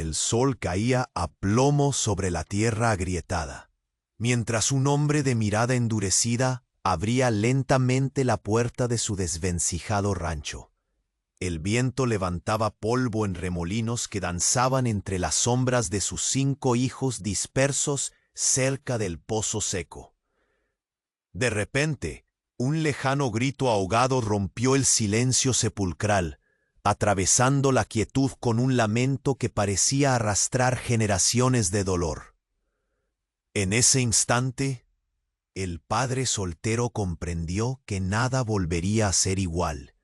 El sol caía a plomo sobre la tierra agrietada, mientras un hombre de mirada endurecida abría lentamente la puerta de su desvencijado rancho. El viento levantaba polvo en remolinos que danzaban entre las sombras de sus 5 hijos dispersos cerca del pozo seco. De repente, un lejano grito ahogado rompió el silencio sepulcral, atravesando la quietud con un lamento que parecía arrastrar generaciones de dolor. En ese instante, el padre soltero comprendió que nada volvería a ser igual.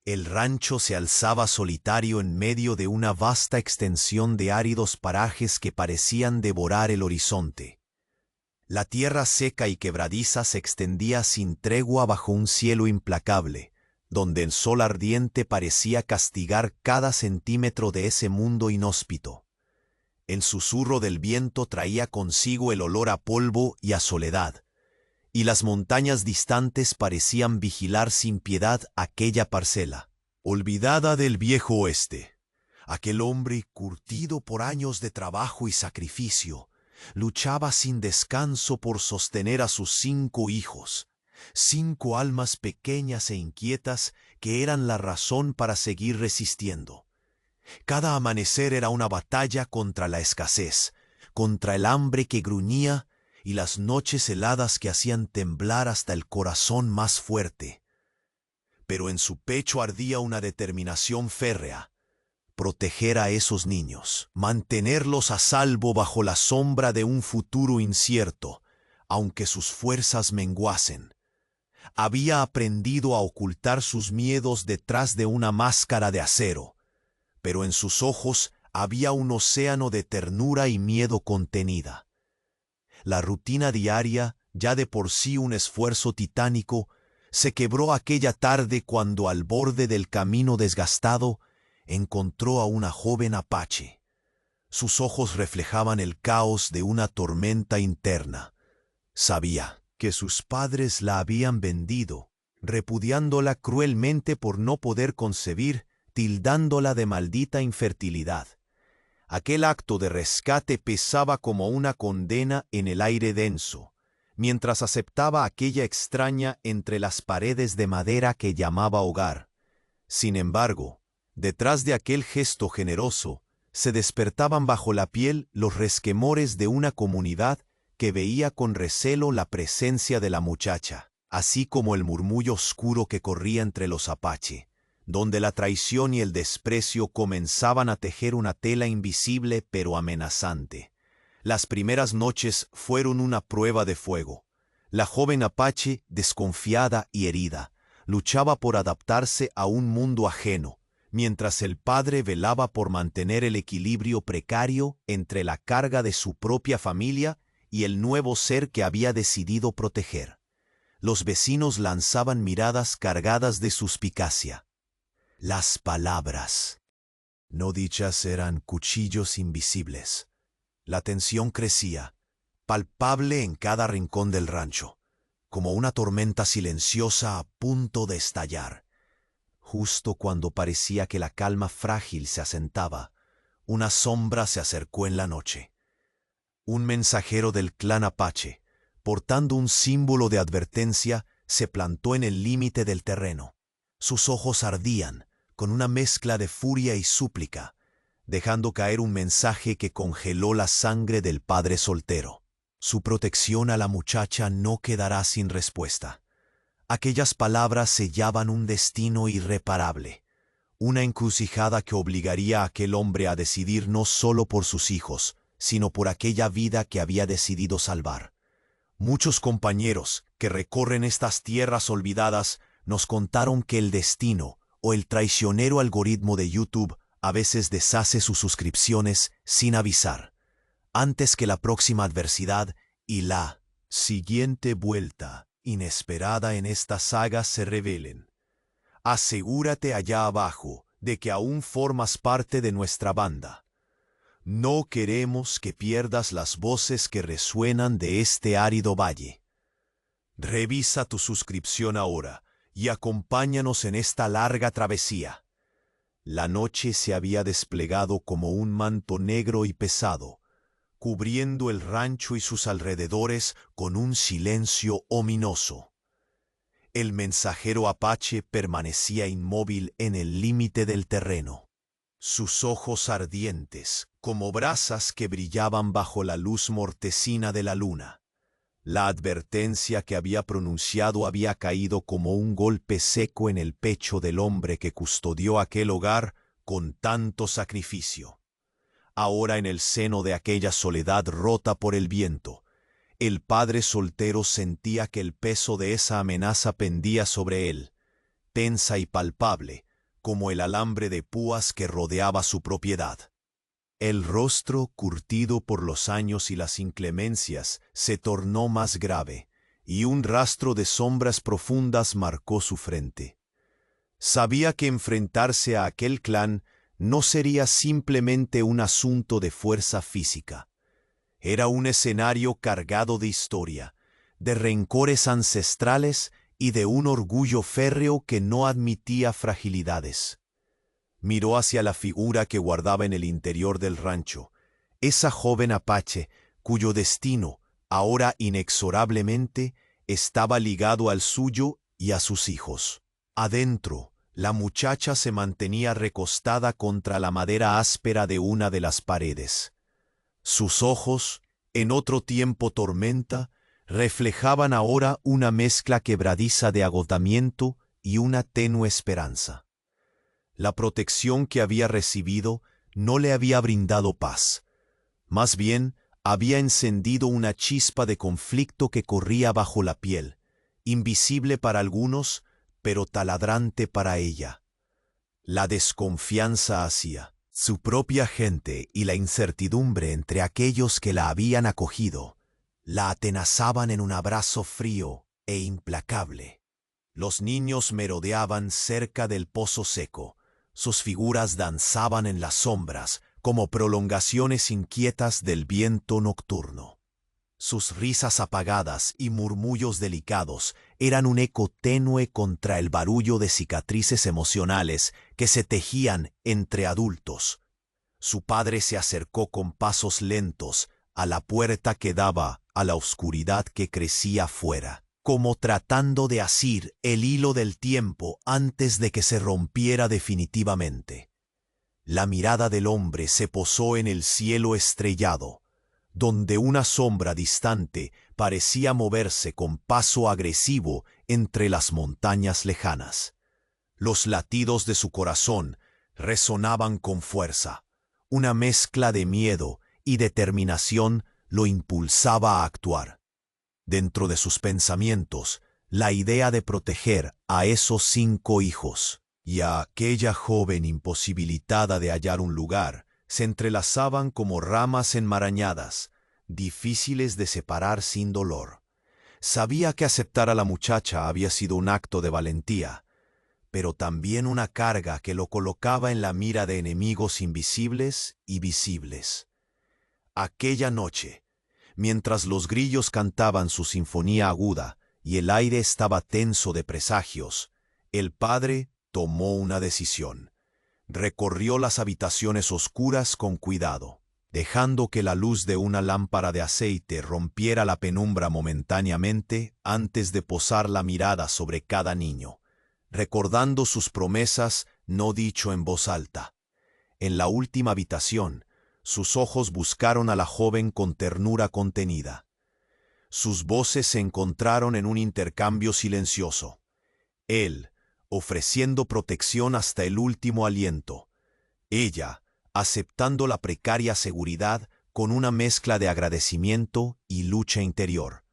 El rancho se alzaba solitario en medio de una vasta extensión de áridos parajes que parecían devorar el horizonte. La tierra seca y quebradiza se extendía sin tregua bajo un cielo implacable, donde el sol ardiente parecía castigar cada centímetro de ese mundo inhóspito. El susurro del viento traía consigo el olor a polvo y a soledad, y las montañas distantes parecían vigilar sin piedad aquella parcela, olvidada del viejo oeste. Aquel hombre, curtido por años de trabajo y sacrificio, luchaba sin descanso por sostener a sus 5 hijos, 5 almas pequeñas e inquietas que eran la razón para seguir resistiendo. Cada amanecer era una batalla contra la escasez, contra el hambre que gruñía y las noches heladas que hacían temblar hasta el corazón más fuerte. Pero en su pecho ardía una determinación férrea: proteger a esos niños, mantenerlos a salvo bajo la sombra de un futuro incierto, aunque sus fuerzas menguasen. Había aprendido a ocultar sus miedos detrás de una máscara de acero, pero en sus ojos había un océano de ternura y miedo contenida. La rutina diaria, ya de por sí un esfuerzo titánico, se quebró aquella tarde cuando al borde del camino desgastado encontró a una joven apache. Sus ojos reflejaban el caos de una tormenta interna. Sabía que sus padres la habían vendido, repudiándola cruelmente por no poder concebir, tildándola de maldita infertilidad. Aquel acto de rescate pesaba como una condena en el aire denso, mientras aceptaba aquella extraña entre las paredes de madera que llamaba hogar. Sin embargo, detrás de aquel gesto generoso, se despertaban bajo la piel los resquemores de una comunidad que veía con recelo la presencia de la muchacha, así como el murmullo oscuro que corría entre los apache, donde la traición y el desprecio comenzaban a tejer una tela invisible pero amenazante. Las primeras noches fueron una prueba de fuego. La joven apache, desconfiada y herida, luchaba por adaptarse a un mundo ajeno, mientras el padre velaba por mantener el equilibrio precario entre la carga de su propia familia y el nuevo ser que había decidido proteger. Los vecinos lanzaban miradas cargadas de suspicacia. Las palabras no dichas eran cuchillos invisibles. La tensión crecía, palpable en cada rincón del rancho, como una tormenta silenciosa a punto de estallar. Justo cuando parecía que la calma frágil se asentaba, una sombra se acercó en la noche. Un mensajero del clan Apache, portando un símbolo de advertencia, se plantó en el límite del terreno. Sus ojos ardían, con una mezcla de furia y súplica, dejando caer un mensaje que congeló la sangre del padre soltero. Su protección a la muchacha no quedará sin respuesta. Aquellas palabras sellaban un destino irreparable, una encrucijada que obligaría a aquel hombre a decidir no solo por sus hijos, sino por aquella vida que había decidido salvar. Muchos compañeros que recorren estas tierras olvidadas nos contaron que el destino o el traicionero algoritmo de YouTube a veces deshace sus suscripciones sin avisar, antes que la próxima adversidad y la siguiente vuelta inesperada en esta saga se revelen. Asegúrate allá abajo de que aún formas parte de nuestra banda. No queremos que pierdas las voces que resuenan de este árido valle. Revisa tu suscripción ahora y acompáñanos en esta larga travesía. La noche se había desplegado como un manto negro y pesado, cubriendo el rancho y sus alrededores con un silencio ominoso. El mensajero apache permanecía inmóvil en el límite del terreno. Sus ojos ardientes, como brasas que brillaban bajo la luz mortecina de la luna. La advertencia que había pronunciado había caído como un golpe seco en el pecho del hombre que custodió aquel hogar con tanto sacrificio. Ahora, en el seno de aquella soledad rota por el viento, el padre soltero sentía que el peso de esa amenaza pendía sobre él, tensa y palpable, como el alambre de púas que rodeaba su propiedad. El rostro, curtido por los años y las inclemencias, se tornó más grave, y un rastro de sombras profundas marcó su frente. Sabía que enfrentarse a aquel clan no sería simplemente un asunto de fuerza física. Era un escenario cargado de historia, de rencores ancestrales y de un orgullo férreo que no admitía fragilidades. Miró hacia la figura que guardaba en el interior del rancho, esa joven apache cuyo destino, ahora inexorablemente, estaba ligado al suyo y a sus hijos. Adentro, la muchacha se mantenía recostada contra la madera áspera de una de las paredes. Sus ojos, en otro tiempo tormenta, reflejaban ahora una mezcla quebradiza de agotamiento y una tenue esperanza. La protección que había recibido no le había brindado paz. Más bien, había encendido una chispa de conflicto que corría bajo la piel, invisible para algunos, pero taladrante para ella. La desconfianza hacia su propia gente y la incertidumbre entre aquellos que la habían acogido, la atenazaban en un abrazo frío e implacable. Los niños merodeaban cerca del pozo seco, sus figuras danzaban en las sombras como prolongaciones inquietas del viento nocturno. Sus risas apagadas y murmullos delicados eran un eco tenue contra el barullo de cicatrices emocionales que se tejían entre adultos. Su padre se acercó con pasos lentos a la puerta que daba a la oscuridad que crecía afuera, como tratando de asir el hilo del tiempo antes de que se rompiera definitivamente. La mirada del hombre se posó en el cielo estrellado, donde una sombra distante parecía moverse con paso agresivo entre las montañas lejanas. Los latidos de su corazón resonaban con fuerza. Una mezcla de miedo y determinación lo impulsaba a actuar. Dentro de sus pensamientos, la idea de proteger a esos 5 hijos y a aquella joven imposibilitada de hallar un lugar se entrelazaban como ramas enmarañadas, difíciles de separar sin dolor. Sabía que aceptar a la muchacha había sido un acto de valentía, pero también una carga que lo colocaba en la mira de enemigos invisibles y visibles. Aquella noche, mientras los grillos cantaban su sinfonía aguda y el aire estaba tenso de presagios, el padre tomó una decisión. Recorrió las habitaciones oscuras con cuidado, dejando que la luz de una lámpara de aceite rompiera la penumbra momentáneamente antes de posar la mirada sobre cada niño, recordando sus promesas no dicho en voz alta. En la última habitación, sus ojos buscaron a la joven con ternura contenida. Sus voces se encontraron en un intercambio silencioso. Él, ofreciendo protección hasta el último aliento. Ella, aceptando la precaria seguridad con una mezcla de agradecimiento y lucha interior.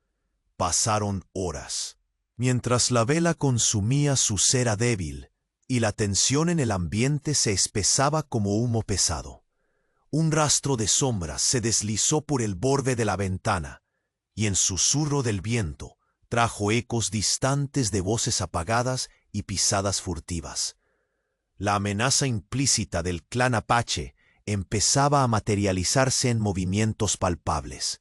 Pasaron horas. Mientras la vela consumía su cera débil y la tensión en el ambiente se espesaba como humo pesado. Un rastro de sombras se deslizó por el borde de la ventana, y en susurro del viento trajo ecos distantes de voces apagadas y pisadas furtivas. La amenaza implícita del clan apache empezaba a materializarse en movimientos palpables.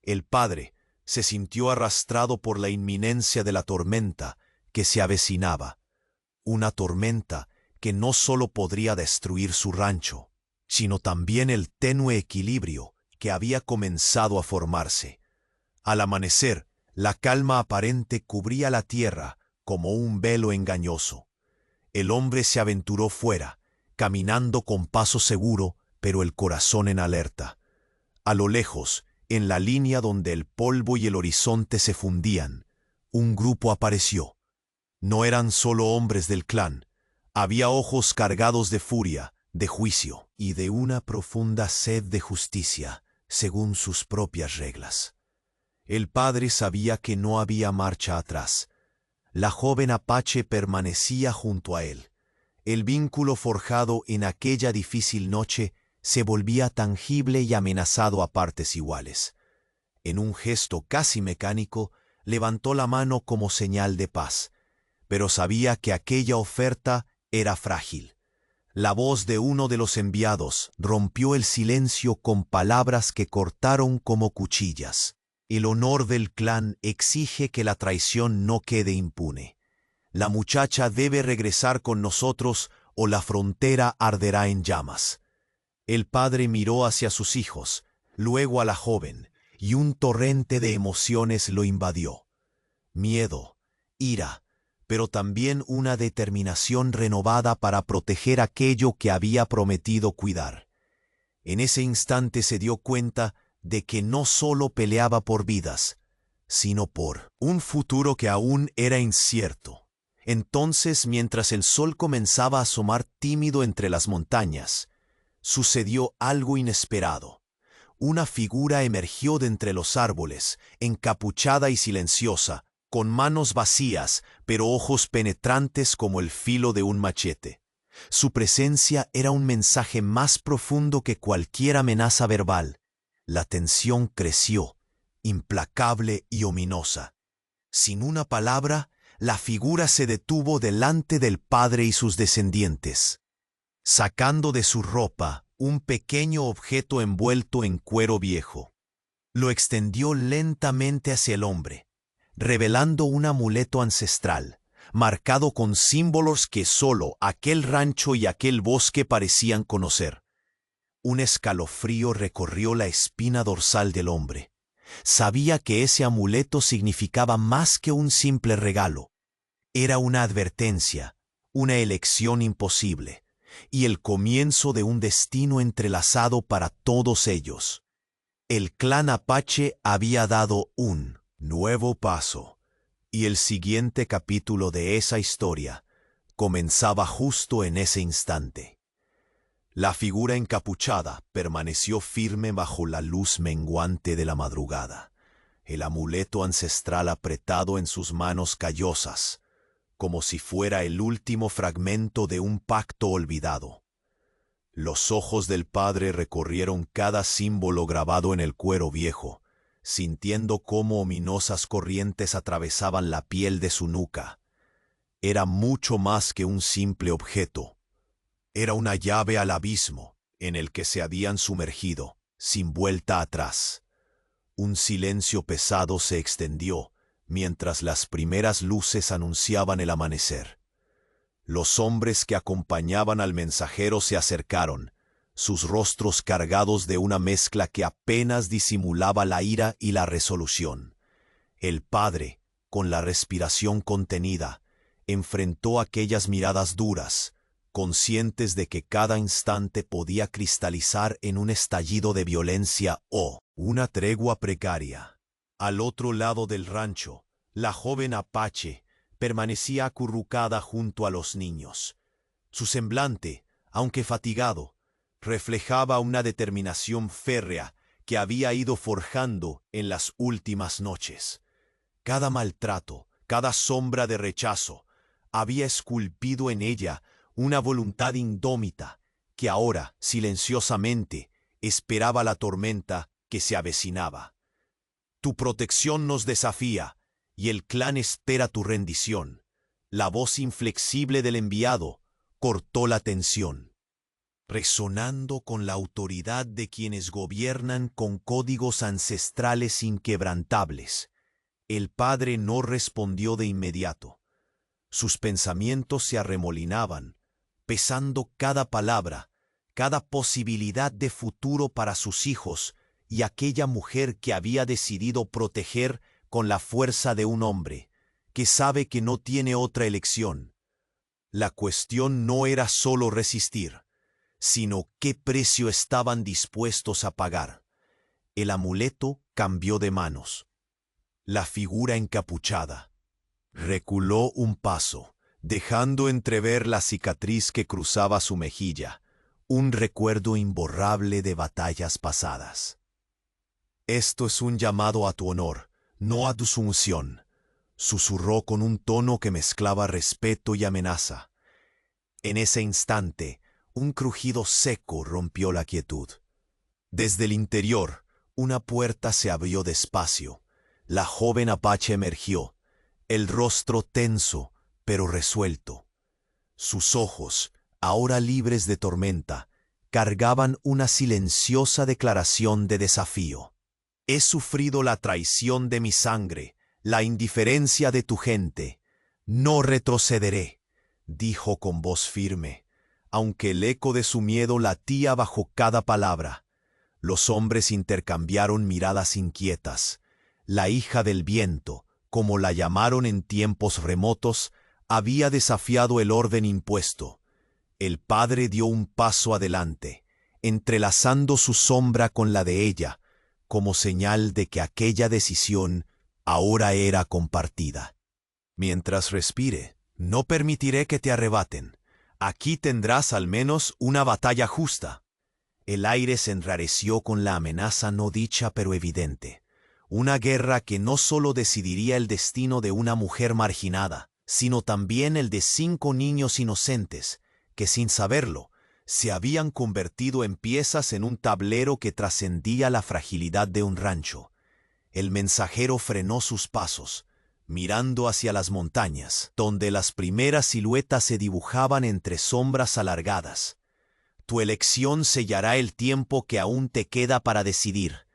El padre se sintió arrastrado por la inminencia de la tormenta que se avecinaba, una tormenta que no solo podría destruir su rancho, sino también el tenue equilibrio que había comenzado a formarse. Al amanecer, la calma aparente cubría la tierra como un velo engañoso. El hombre se aventuró fuera, caminando con paso seguro, pero el corazón en alerta. A lo lejos, en la línea donde el polvo y el horizonte se fundían, un grupo apareció. No eran solo hombres del clan. Había ojos cargados de furia, de juicio y de una profunda sed de justicia, según sus propias reglas. El padre sabía que no había marcha atrás. La joven apache permanecía junto a él. El vínculo forjado en aquella difícil noche se volvía tangible y amenazado a partes iguales. En un gesto casi mecánico, levantó la mano como señal de paz, pero sabía que aquella oferta era frágil. La voz de uno de los enviados rompió el silencio con palabras que cortaron como cuchillas. El honor del clan exige que la traición no quede impune. La muchacha debe regresar con nosotros o la frontera arderá en llamas. El padre miró hacia sus hijos, luego a la joven, y un torrente de emociones lo invadió. Miedo, ira, pero también una determinación renovada para proteger aquello que había prometido cuidar. En ese instante se dio cuenta de que no solo peleaba por vidas, sino por un futuro que aún era incierto. Entonces, mientras el sol comenzaba a asomar tímido entre las montañas, sucedió algo inesperado. Una figura emergió de entre los árboles, encapuchada y silenciosa, con manos vacías, pero ojos penetrantes como el filo de un machete. Su presencia era un mensaje más profundo que cualquier amenaza verbal. La tensión creció, implacable y ominosa. Sin una palabra, la figura se detuvo delante del padre y sus descendientes. Sacando de su ropa un pequeño objeto envuelto en cuero viejo, lo extendió lentamente hacia el hombre, revelando un amuleto ancestral, marcado con símbolos que solo aquel rancho y aquel bosque parecían conocer. Un escalofrío recorrió la espina dorsal del hombre. Sabía que ese amuleto significaba más que un simple regalo. Era una advertencia, una elección imposible, y el comienzo de un destino entrelazado para todos ellos. El clan Apache había dado un nuevo paso, y el siguiente capítulo de esa historia comenzaba justo en ese instante. La figura encapuchada permaneció firme bajo la luz menguante de la madrugada, el amuleto ancestral apretado en sus manos callosas, como si fuera el último fragmento de un pacto olvidado. Los ojos del padre recorrieron cada símbolo grabado en el cuero viejo, sintiendo cómo ominosas corrientes atravesaban la piel de su nuca. Era mucho más que un simple objeto. Era una llave al abismo en el que se habían sumergido, sin vuelta atrás. Un silencio pesado se extendió mientras las primeras luces anunciaban el amanecer. Los hombres que acompañaban al mensajero se acercaron, sus rostros cargados de una mezcla que apenas disimulaba la ira y la resolución. El padre, con la respiración contenida, enfrentó aquellas miradas duras, conscientes de que cada instante podía cristalizar en un estallido de violencia o una tregua precaria. Al otro lado del rancho, la joven Apache permanecía acurrucada junto a los niños. Su semblante, aunque fatigado, reflejaba una determinación férrea que había ido forjando en las últimas noches. Cada maltrato, cada sombra de rechazo, había esculpido en ella una voluntad indómita que ahora, silenciosamente, esperaba la tormenta que se avecinaba. Tu protección nos desafía, y el clan espera tu rendición. La voz inflexible del enviado cortó la tensión. Resonando con la autoridad de quienes gobiernan con códigos ancestrales inquebrantables, el padre no respondió de inmediato. Sus pensamientos se arremolinaban, pesando cada palabra, cada posibilidad de futuro para sus hijos y aquella mujer que había decidido proteger con la fuerza de un hombre, que sabe que no tiene otra elección. La cuestión no era solo resistir, sino qué precio estaban dispuestos a pagar. El amuleto cambió de manos. La figura encapuchada reculó un paso, dejando entrever la cicatriz que cruzaba su mejilla, un recuerdo imborrable de batallas pasadas. «Esto es un llamado a tu honor, no a tu sumisión», susurró con un tono que mezclaba respeto y amenaza. En ese instante, un crujido seco rompió la quietud. Desde el interior, una puerta se abrió despacio. La joven apache emergió, el rostro tenso, pero resuelto. Sus ojos, ahora libres de tormenta, cargaban una silenciosa declaración de desafío. «He sufrido la traición de mi sangre, la indiferencia de tu gente. No retrocederé», dijo con voz firme, aunque el eco de su miedo latía bajo cada palabra. Los hombres intercambiaron miradas inquietas. La hija del viento, como la llamaron en tiempos remotos, había desafiado el orden impuesto. El padre dio un paso adelante, entrelazando su sombra con la de ella, como señal de que aquella decisión ahora era compartida. «Mientras respire, no permitiré que te arrebaten. Aquí tendrás al menos una batalla justa». El aire se enrareció con la amenaza no dicha pero evidente. Una guerra que no solo decidiría el destino de una mujer marginada, sino también el de 5 niños inocentes, que sin saberlo, se habían convertido en piezas en un tablero que trascendía la fragilidad de un rancho. El mensajero frenó sus pasos, mirando hacia las montañas, donde las primeras siluetas se dibujaban entre sombras alargadas. «Tu elección sellará el tiempo que aún te queda para decidir»,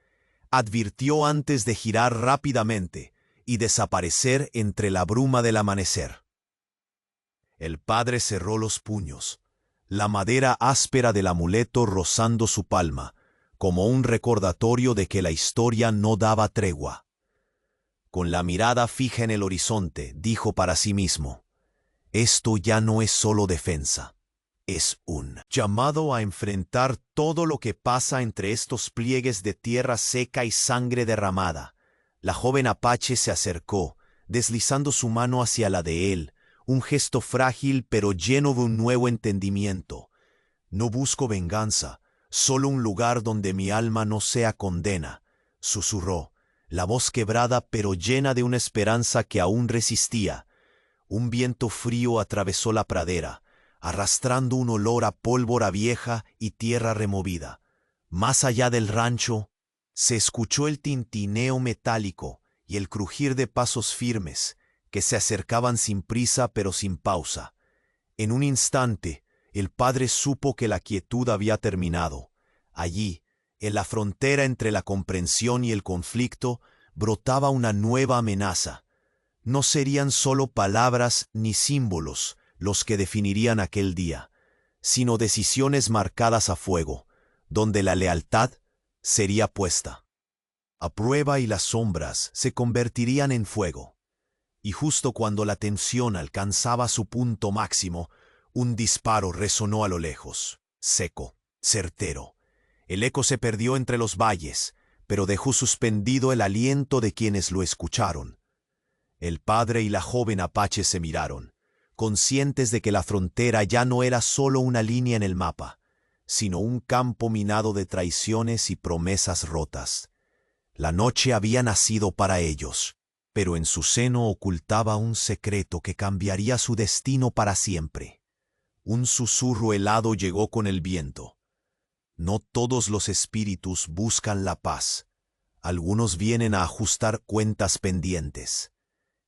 advirtió antes de girar rápidamente y desaparecer entre la bruma del amanecer. El padre cerró los puños, la madera áspera del amuleto rozando su palma, como un recordatorio de que la historia no daba tregua. Con la mirada fija en el horizonte, dijo para sí mismo: «Esto ya no es solo defensa. Es un llamado a enfrentar todo lo que pasa entre estos pliegues de tierra seca y sangre derramada». La joven apache se acercó, deslizando su mano hacia la de él, un gesto frágil pero lleno de un nuevo entendimiento. «No busco venganza, solo un lugar donde mi alma no sea condena», susurró, la voz quebrada pero llena de una esperanza que aún resistía. Un viento frío atravesó la pradera, arrastrando un olor a pólvora vieja y tierra removida. Más allá del rancho, se escuchó el tintineo metálico y el crujir de pasos firmes, que se acercaban sin prisa pero sin pausa. En un instante, el padre supo que la quietud había terminado. Allí, en la frontera entre la comprensión y el conflicto, brotaba una nueva amenaza. No serían solo palabras ni símbolos los que definirían aquel día, sino decisiones marcadas a fuego, donde la lealtad sería puesta a prueba y las sombras se convertirían en fuego. Y justo cuando la tensión alcanzaba su punto máximo, un disparo resonó a lo lejos, seco, certero. El eco se perdió entre los valles, pero dejó suspendido el aliento de quienes lo escucharon. El padre y la joven apache se miraron, conscientes de que la frontera ya no era solo una línea en el mapa, sino un campo minado de traiciones y promesas rotas. La noche había nacido para ellos, pero en su seno ocultaba un secreto que cambiaría su destino para siempre. Un susurro helado llegó con el viento. No todos los espíritus buscan la paz. Algunos vienen a ajustar cuentas pendientes.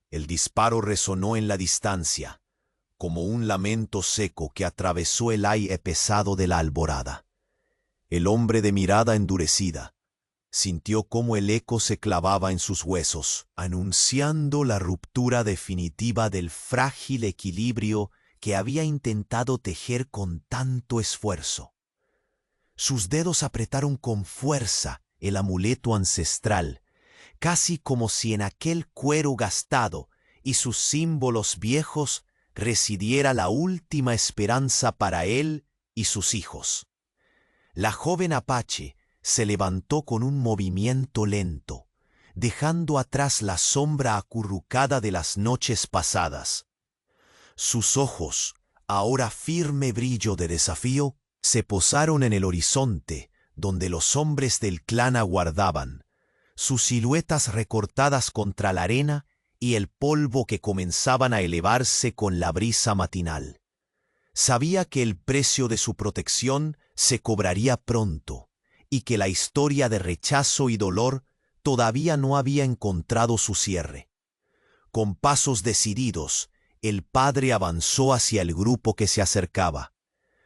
El disparo resonó en la distancia, como un lamento seco que atravesó el aire pesado de la alborada. El hombre de mirada endurecida sintió cómo el eco se clavaba en sus huesos, anunciando la ruptura definitiva del frágil equilibrio que había intentado tejer con tanto esfuerzo. Sus dedos apretaron con fuerza el amuleto ancestral, casi como si en aquel cuero gastado y sus símbolos viejos residiera la última esperanza para él y sus hijos. La joven apache se levantó con un movimiento lento, dejando atrás la sombra acurrucada de las noches pasadas. Sus ojos, ahora firme brillo de desafío, se posaron en el horizonte donde los hombres del clan aguardaban, sus siluetas recortadas contra la arena y el polvo que comenzaban a elevarse con la brisa matinal. Sabía que el precio de su protección se cobraría pronto y que la historia de rechazo y dolor todavía no había encontrado su cierre. Con pasos decididos, el padre avanzó hacia el grupo que se acercaba.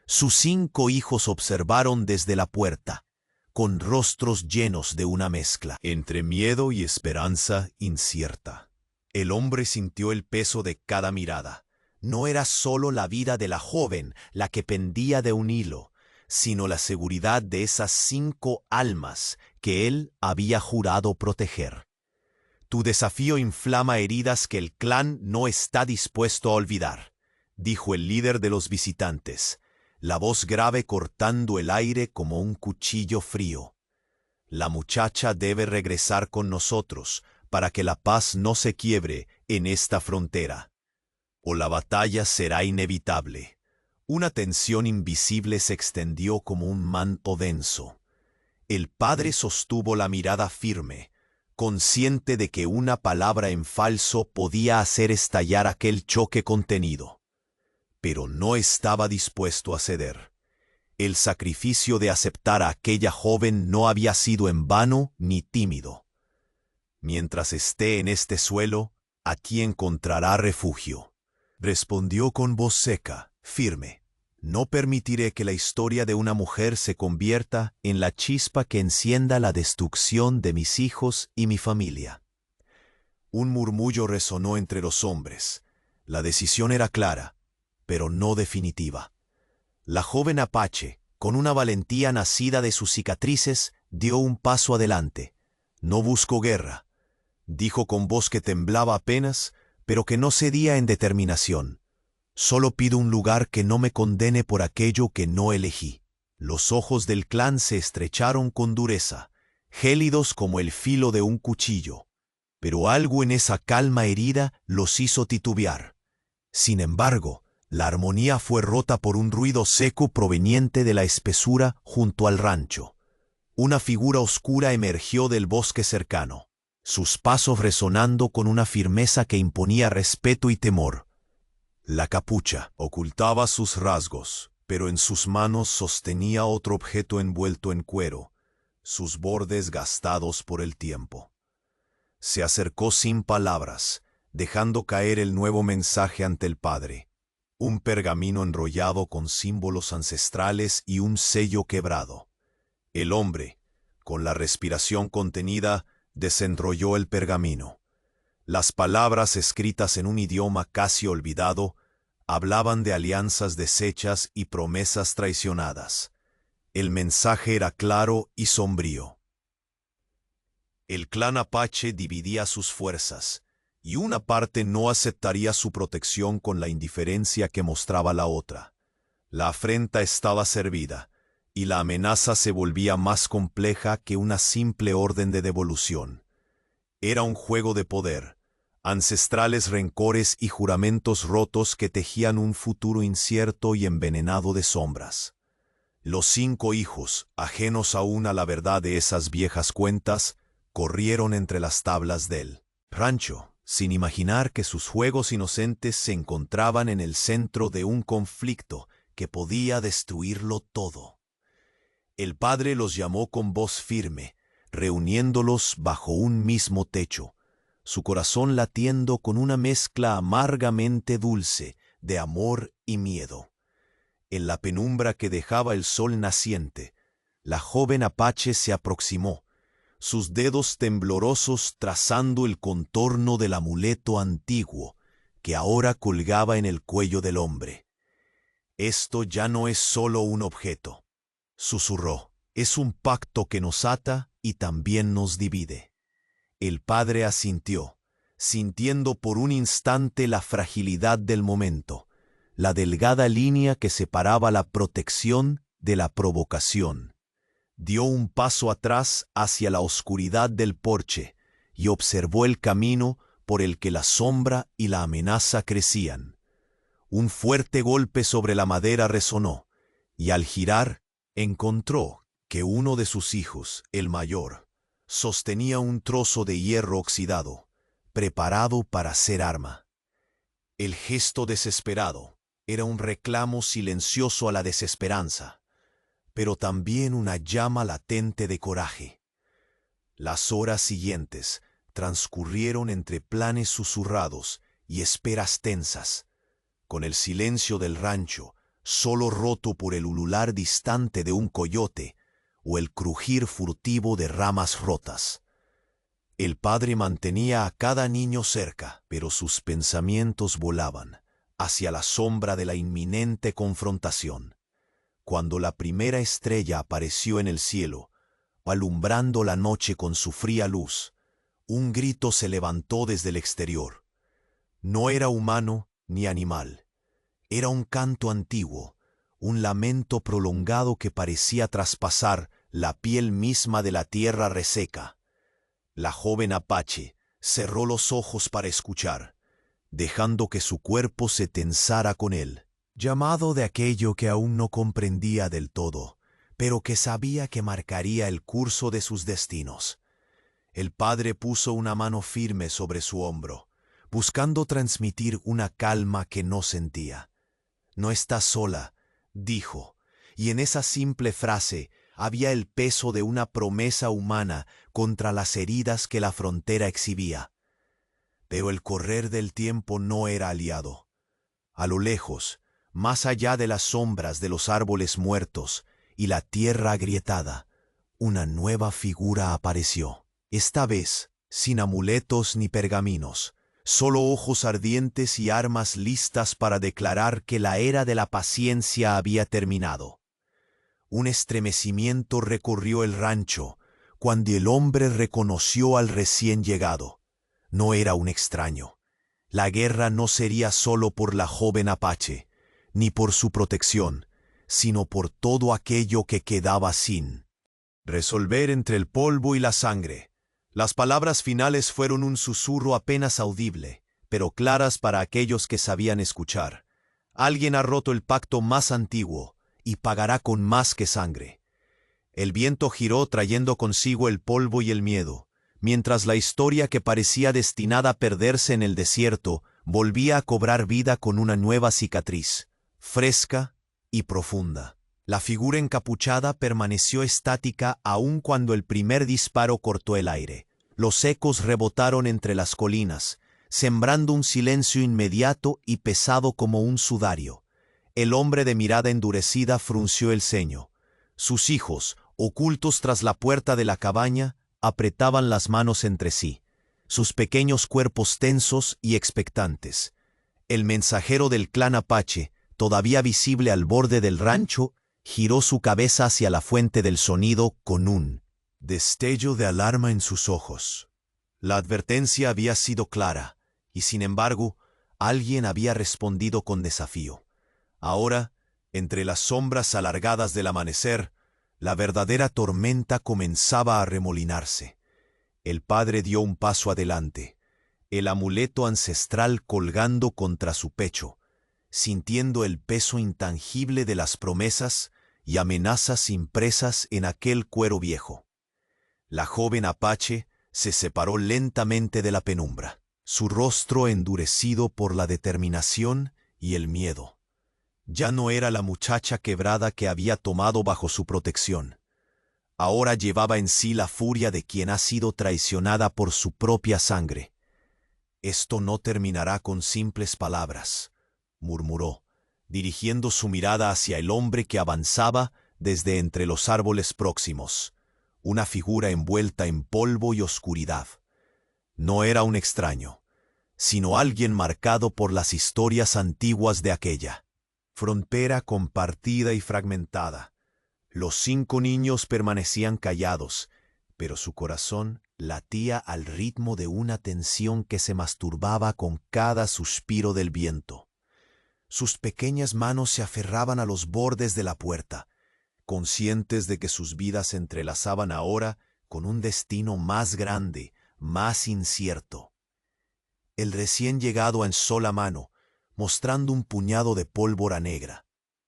Sus 5 hijos observaron desde la puerta, con rostros llenos de una mezcla entre miedo y esperanza incierta. El hombre sintió el peso de cada mirada. No era solo la vida de la joven la que pendía de un hilo, sino la seguridad de esas 5 almas que él había jurado proteger. Tu desafío inflama heridas que el clan no está dispuesto a olvidar, dijo el líder de los visitantes, la voz grave cortando el aire como un cuchillo frío. La muchacha debe regresar con nosotros para que la paz no se quiebre en esta frontera, o la batalla será inevitable. Una tensión invisible se extendió como un manto denso. El padre sostuvo la mirada firme, consciente de que una palabra en falso podía hacer estallar aquel choque contenido. Pero no estaba dispuesto a ceder. El sacrificio de aceptar a aquella joven no había sido en vano ni tímido. Mientras esté en este suelo, aquí encontrará refugio. Respondió con voz seca, firme. No permitiré que la historia de una mujer se convierta en la chispa que encienda la destrucción de mis hijos y mi familia. Un murmullo resonó entre los hombres. La decisión era clara, pero no definitiva. La joven apache, con una valentía nacida de sus cicatrices, dio un paso adelante. No buscó guerra, dijo con voz que temblaba apenas, pero que no cedía en determinación. Solo pido un lugar que no me condene por aquello que no elegí. Los ojos del clan se estrecharon con dureza, gélidos como el filo de un cuchillo, pero algo en esa calma herida los hizo titubear. Sin embargo, la armonía fue rota por un ruido seco proveniente de la espesura junto al rancho. Una figura oscura emergió del bosque cercano, sus pasos resonando con una firmeza que imponía respeto y temor. La capucha ocultaba sus rasgos, pero en sus manos sostenía otro objeto envuelto en cuero, sus bordes gastados por el tiempo. Se acercó sin palabras, dejando caer el nuevo mensaje ante el padre. Un pergamino enrollado con símbolos ancestrales y un sello quebrado. El hombre, con la respiración contenida, desenrolló el pergamino. Las palabras escritas en un idioma casi olvidado hablaban de alianzas deshechas y promesas traicionadas. El mensaje era claro y sombrío. El clan apache dividía sus fuerzas, y una parte no aceptaría su protección con la indiferencia que mostraba la otra. La afrenta estaba servida, y la amenaza se volvía más compleja que una simple orden de devolución. Era un juego de poder, ancestrales rencores y juramentos rotos que tejían un futuro incierto y envenenado de sombras. Los 5 hijos, ajenos aún a la verdad de esas viejas cuentas, corrieron entre las tablas del rancho, sin imaginar que sus juegos inocentes se encontraban en el centro de un conflicto que podía destruirlo todo. El padre los llamó con voz firme, reuniéndolos bajo un mismo techo, su corazón latiendo con una mezcla amargamente dulce de amor y miedo. En la penumbra que dejaba el sol naciente, la joven apache se aproximó, sus dedos temblorosos trazando el contorno del amuleto antiguo que ahora colgaba en el cuello del hombre. «Esto ya no es solo un objeto», susurró. «Es un pacto que nos ata y también nos divide». El padre asintió, sintiendo por un instante la fragilidad del momento, la delgada línea que separaba la protección de la provocación. Dio un paso atrás hacia la oscuridad del porche y observó el camino por el que la sombra y la amenaza crecían. Un fuerte golpe sobre la madera resonó, y al girar, encontró que uno de sus hijos, el mayor, sostenía un trozo de hierro oxidado, preparado para ser arma. El gesto desesperado era un reclamo silencioso a la desesperanza, pero también una llama latente de coraje. Las horas siguientes transcurrieron entre planes susurrados y esperas tensas, con el silencio del rancho solo roto por el ulular distante de un coyote o el crujir furtivo de ramas rotas. El padre mantenía a cada niño cerca, pero sus pensamientos volaban hacia la sombra de la inminente confrontación. Cuando la primera estrella apareció en el cielo, alumbrando la noche con su fría luz, un grito se levantó desde el exterior. No era humano ni animal. Era un canto antiguo, un lamento prolongado que parecía traspasar la piel misma de la tierra reseca. La joven apache cerró los ojos para escuchar, dejando que su cuerpo se tensara con él, llamado de aquello que aún no comprendía del todo, pero que sabía que marcaría el curso de sus destinos. El padre puso una mano firme sobre su hombro, buscando transmitir una calma que no sentía. «No estás sola», dijo, y en esa simple frase había el peso de una promesa humana contra las heridas que la frontera exhibía. Pero el correr del tiempo no era aliado. A lo lejos, más allá de las sombras de los árboles muertos y la tierra agrietada, una nueva figura apareció. Esta vez, sin amuletos ni pergaminos, solo ojos ardientes y armas listas para declarar que la era de la paciencia había terminado. Un estremecimiento recorrió el rancho cuando el hombre reconoció al recién llegado. No era un extraño. La guerra no sería solo por la joven apache, ni por su protección, sino por todo aquello que quedaba sin resolver entre el polvo y la sangre. Las palabras finales fueron un susurro apenas audible, pero claras para aquellos que sabían escuchar. Alguien ha roto el pacto más antiguo y pagará con más que sangre. El viento giró trayendo consigo el polvo y el miedo, mientras la historia que parecía destinada a perderse en el desierto volvía a cobrar vida con una nueva cicatriz, fresca y profunda. La figura encapuchada permaneció estática aun cuando el primer disparo cortó el aire. Los ecos rebotaron entre las colinas, sembrando un silencio inmediato y pesado como un sudario. El hombre de mirada endurecida frunció el ceño. Sus hijos, ocultos tras la puerta de la cabaña, apretaban las manos entre sí, sus pequeños cuerpos tensos y expectantes. El mensajero del clan apache, todavía visible al borde del rancho, giró su cabeza hacia la fuente del sonido con un destello de alarma en sus ojos. La advertencia había sido clara, y sin embargo, alguien había respondido con desafío. Ahora, entre las sombras alargadas del amanecer, la verdadera tormenta comenzaba a remolinarse. El padre dio un paso adelante, el amuleto ancestral colgando contra su pecho, sintiendo el peso intangible de las promesas y amenazas impresas en aquel cuero viejo. La joven apache se separó lentamente de la penumbra, su rostro endurecido por la determinación y el miedo. Ya no era la muchacha quebrada que había tomado bajo su protección. Ahora llevaba en sí la furia de quien ha sido traicionada por su propia sangre. «Esto no terminará con simples palabras», murmuró, dirigiendo su mirada hacia el hombre que avanzaba desde entre los árboles próximos, una figura envuelta en polvo y oscuridad. No era un extraño. sino alguien marcado por las historias antiguas de aquella frontera compartida y fragmentada. Los 5 niños permanecían callados, pero su corazón latía al ritmo de una tensión que se masturbaba con cada suspiro del viento. Sus pequeñas manos se aferraban a los bordes de la puerta, conscientes de que sus vidas se entrelazaban ahora con un destino más grande, más incierto. El recién llegado alzó la mano, mostrando un puñado de pólvora negra.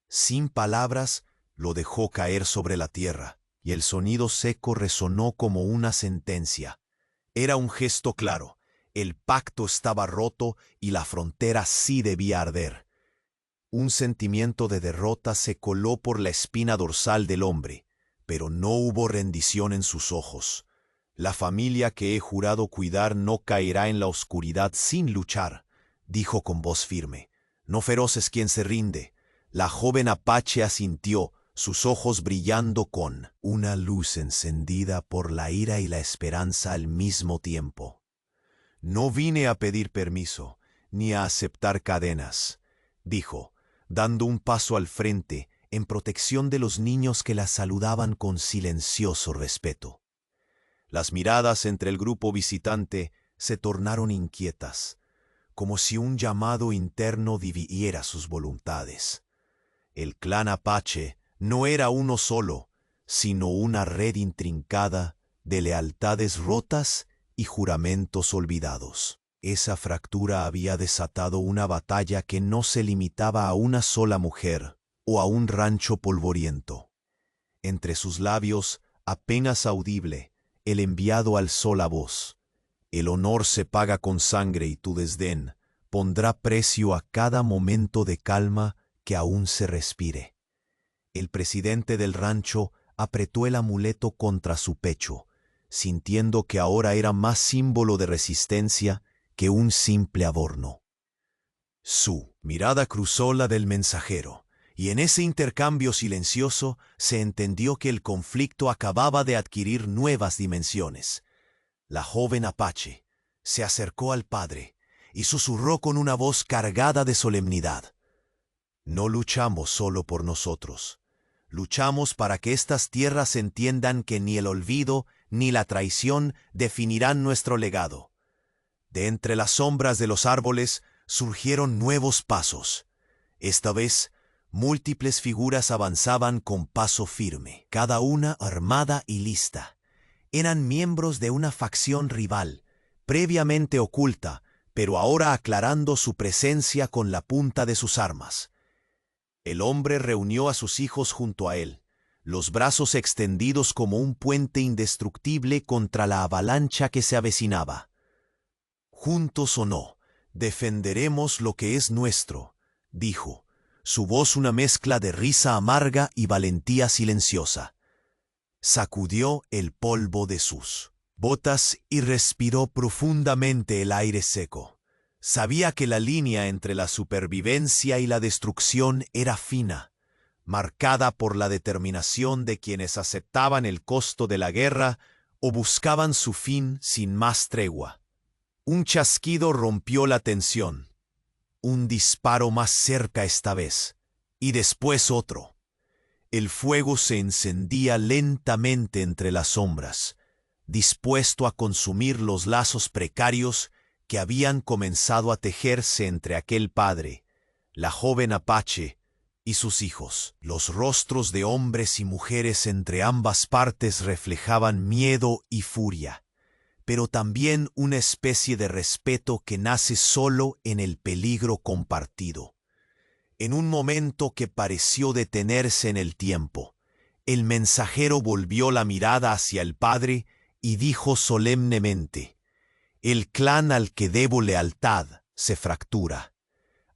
Sin palabras, lo dejó caer sobre la tierra, y el sonido seco resonó como una sentencia. Era un gesto claro. El pacto estaba roto y la frontera sí debía arder. Un sentimiento de derrota se coló por la espina dorsal del hombre, pero no hubo rendición en sus ojos. La familia que he jurado cuidar no caerá en la oscuridad sin luchar, dijo con voz firme. No feroz es quien se rinde. La joven apache asintió, sus ojos brillando con una luz encendida por la ira y la esperanza al mismo tiempo. No vine a pedir permiso, ni a aceptar cadenas, dijo, dando un paso al frente en protección de los niños que la saludaban con silencioso respeto. Las miradas entre el grupo visitante se tornaron inquietas, como si un llamado interno dividiera sus voluntades. El clan apache no era uno solo, sino una red intrincada de lealtades rotas y juramentos olvidados. Esa fractura había desatado una batalla que no se limitaba a una sola mujer o a un rancho polvoriento. Entre sus labios, apenas audible, el enviado alzó la voz. El honor se paga con sangre y tu desdén pondrá precio a cada momento de calma que aún se respire. El presidente del rancho apretó el amuleto contra su pecho, sintiendo que ahora era más símbolo de resistencia que un simple adorno. Su mirada cruzó la del mensajero, y en ese intercambio silencioso se entendió que el conflicto acababa de adquirir nuevas dimensiones. La joven apache se acercó al padre y susurró con una voz cargada de solemnidad. No luchamos solo por nosotros. Luchamos para que estas tierras entiendan que ni el olvido ni la traición definirán nuestro legado. De entre las sombras de los árboles surgieron nuevos pasos. Esta vez, múltiples figuras avanzaban con paso firme, cada una armada y lista. Eran miembros de una facción rival, previamente oculta, pero ahora aclarando su presencia con la punta de sus armas. El hombre reunió a sus hijos junto a él, los brazos extendidos como un puente indestructible contra la avalancha que se avecinaba. Juntos o no, defenderemos lo que es nuestro, dijo, su voz una mezcla de risa amarga y valentía silenciosa. Sacudió el polvo de sus botas y respiró profundamente el aire seco. Sabía que la línea entre la supervivencia y la destrucción era fina, marcada por la determinación de quienes aceptaban el costo de la guerra o buscaban su fin sin más tregua. Un chasquido rompió la tensión. Un disparo más cerca esta vez, y después otro. El fuego se encendía lentamente entre las sombras, dispuesto a consumir los lazos precarios que habían comenzado a tejerse entre aquel padre, la joven apache y sus hijos. Los rostros de hombres y mujeres entre ambas partes reflejaban miedo y furia, pero también una especie de respeto que nace solo en el peligro compartido. En un momento que pareció detenerse en el tiempo, el mensajero volvió la mirada hacia el padre y dijo solemnemente: «El clan al que debo lealtad se fractura.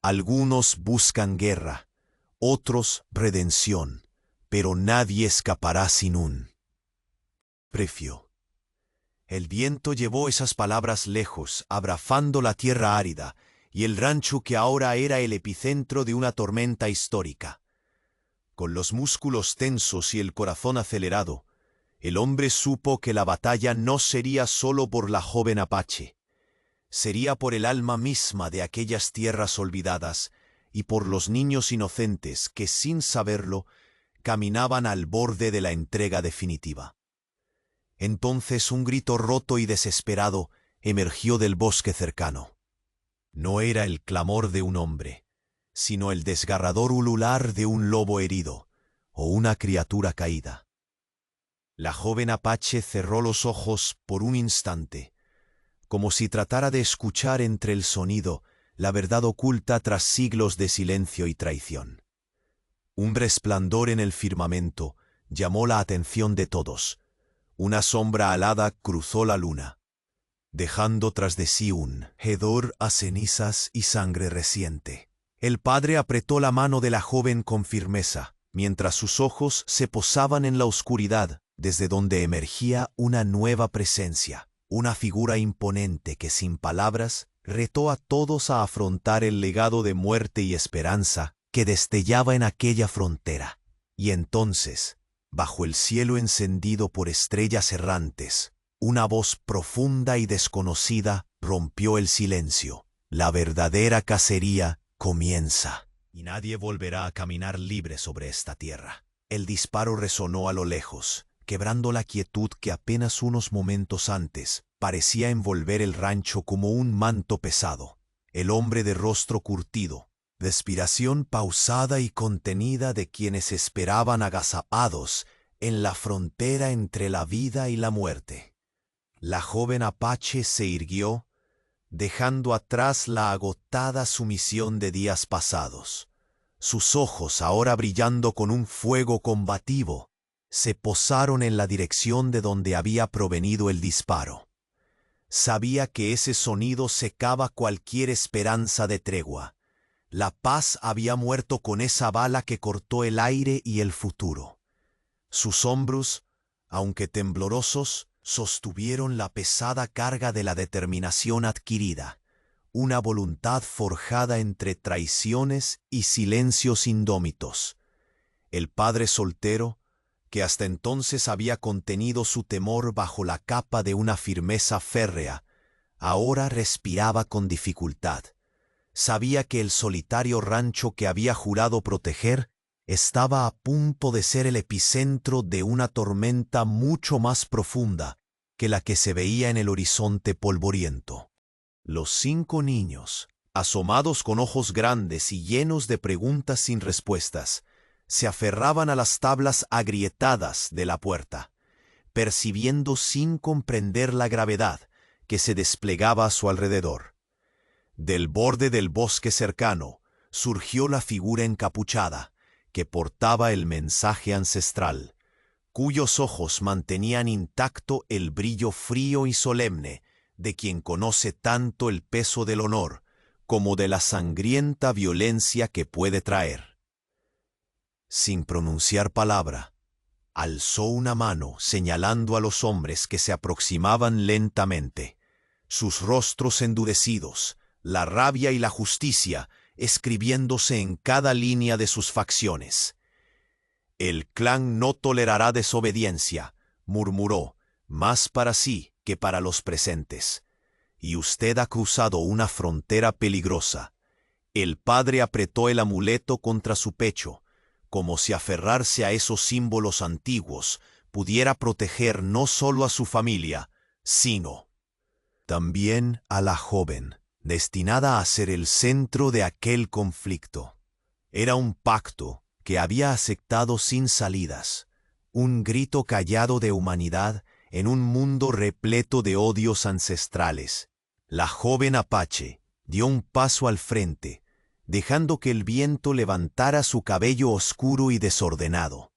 Algunos buscan guerra, otros redención, pero nadie escapará sin un precio». El viento llevó esas palabras lejos, abrazando la tierra árida y el rancho que ahora era el epicentro de una tormenta histórica. Con los músculos tensos y el corazón acelerado, el hombre supo que la batalla no sería solo por la joven apache. sería por el alma misma de aquellas tierras olvidadas y por los niños inocentes que, sin saberlo, caminaban al borde de la entrega definitiva. Entonces un grito roto y desesperado emergió del bosque cercano. No era el clamor de un hombre, sino el desgarrador ulular de un lobo herido o una criatura caída. La joven apache cerró los ojos por un instante, como si tratara de escuchar entre el sonido la verdad oculta tras siglos de silencio y traición. Un resplandor en el firmamento llamó la atención de todos. Una sombra alada cruzó la luna, dejando tras de sí un hedor a cenizas y sangre reciente. El padre apretó la mano de la joven con firmeza, mientras sus ojos se posaban en la oscuridad, desde donde emergía una nueva presencia, una figura imponente que sin palabras retó a todos a afrontar el legado de muerte y esperanza que destellaba en aquella frontera. Y entonces, bajo el cielo encendido por estrellas errantes, una voz profunda y desconocida rompió el silencio. La verdadera cacería comienza, y nadie volverá a caminar libre sobre esta tierra. El disparo resonó a lo lejos, quebrando la quietud que apenas unos momentos antes parecía envolver el rancho como un manto pesado. El hombre de rostro curtido, respiración pausada y contenida de quienes esperaban agazapados en la frontera entre la vida y la muerte. La joven apache se irguió, dejando atrás la agotada sumisión de días pasados. Sus ojos, ahora brillando con un fuego combativo, se posaron en la dirección de donde había provenido el disparo. Sabía que ese sonido secaba cualquier esperanza de tregua. La paz había muerto con esa bala que cortó el aire y el futuro. Sus hombros, aunque temblorosos, sostuvieron la pesada carga de la determinación adquirida, una voluntad forjada entre traiciones y silencios indómitos. El padre soltero, que hasta entonces había contenido su temor bajo la capa de una firmeza férrea, ahora respiraba con dificultad. Sabía que el solitario rancho que había jurado proteger estaba a punto de ser el epicentro de una tormenta mucho más profunda que la que se veía en el horizonte polvoriento. Los 5 niños, asomados con ojos grandes y llenos de preguntas sin respuestas, se aferraban a las tablas agrietadas de la puerta, percibiendo sin comprender la gravedad que se desplegaba a su alrededor. Del borde del bosque cercano surgió la figura encapuchada que portaba el mensaje ancestral, cuyos ojos mantenían intacto el brillo frío y solemne de quien conoce tanto el peso del honor como de la sangrienta violencia que puede traer. Sin pronunciar palabra, alzó una mano señalando a los hombres que se aproximaban lentamente, sus rostros endurecidos, la rabia y la justicia escribiéndose en cada línea de sus facciones. «El clan no tolerará desobediencia», murmuró, más para sí que para los presentes. «Y usted ha cruzado una frontera peligrosa». El padre apretó el amuleto contra su pecho, como si aferrarse a esos símbolos antiguos pudiera proteger no solo a su familia, sino también a la joven, destinada a ser el centro de aquel conflicto. Era un pacto que había aceptado sin salidas, un grito callado de humanidad en un mundo repleto de odios ancestrales. La joven apache dio un paso al frente, dejando que el viento levantara su cabello oscuro y desordenado.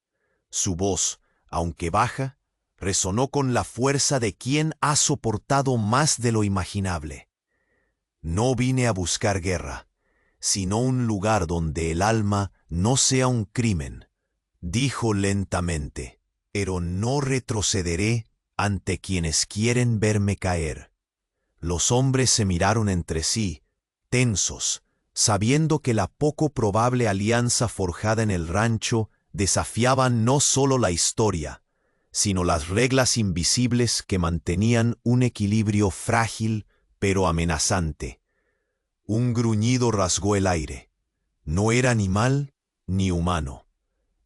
Su voz, aunque baja, resonó con la fuerza de quien ha soportado más de lo imaginable. «No vine a buscar guerra, sino un lugar donde el alma no sea un crimen», dijo lentamente, «pero no retrocederé ante quienes quieren verme caer». Los hombres se miraron entre sí, tensos, sabiendo que la poco probable alianza forjada en el rancho desafiaba no solo la historia, sino las reglas invisibles que mantenían un equilibrio frágil pero amenazante. Un gruñido rasgó el aire. No era animal ni humano.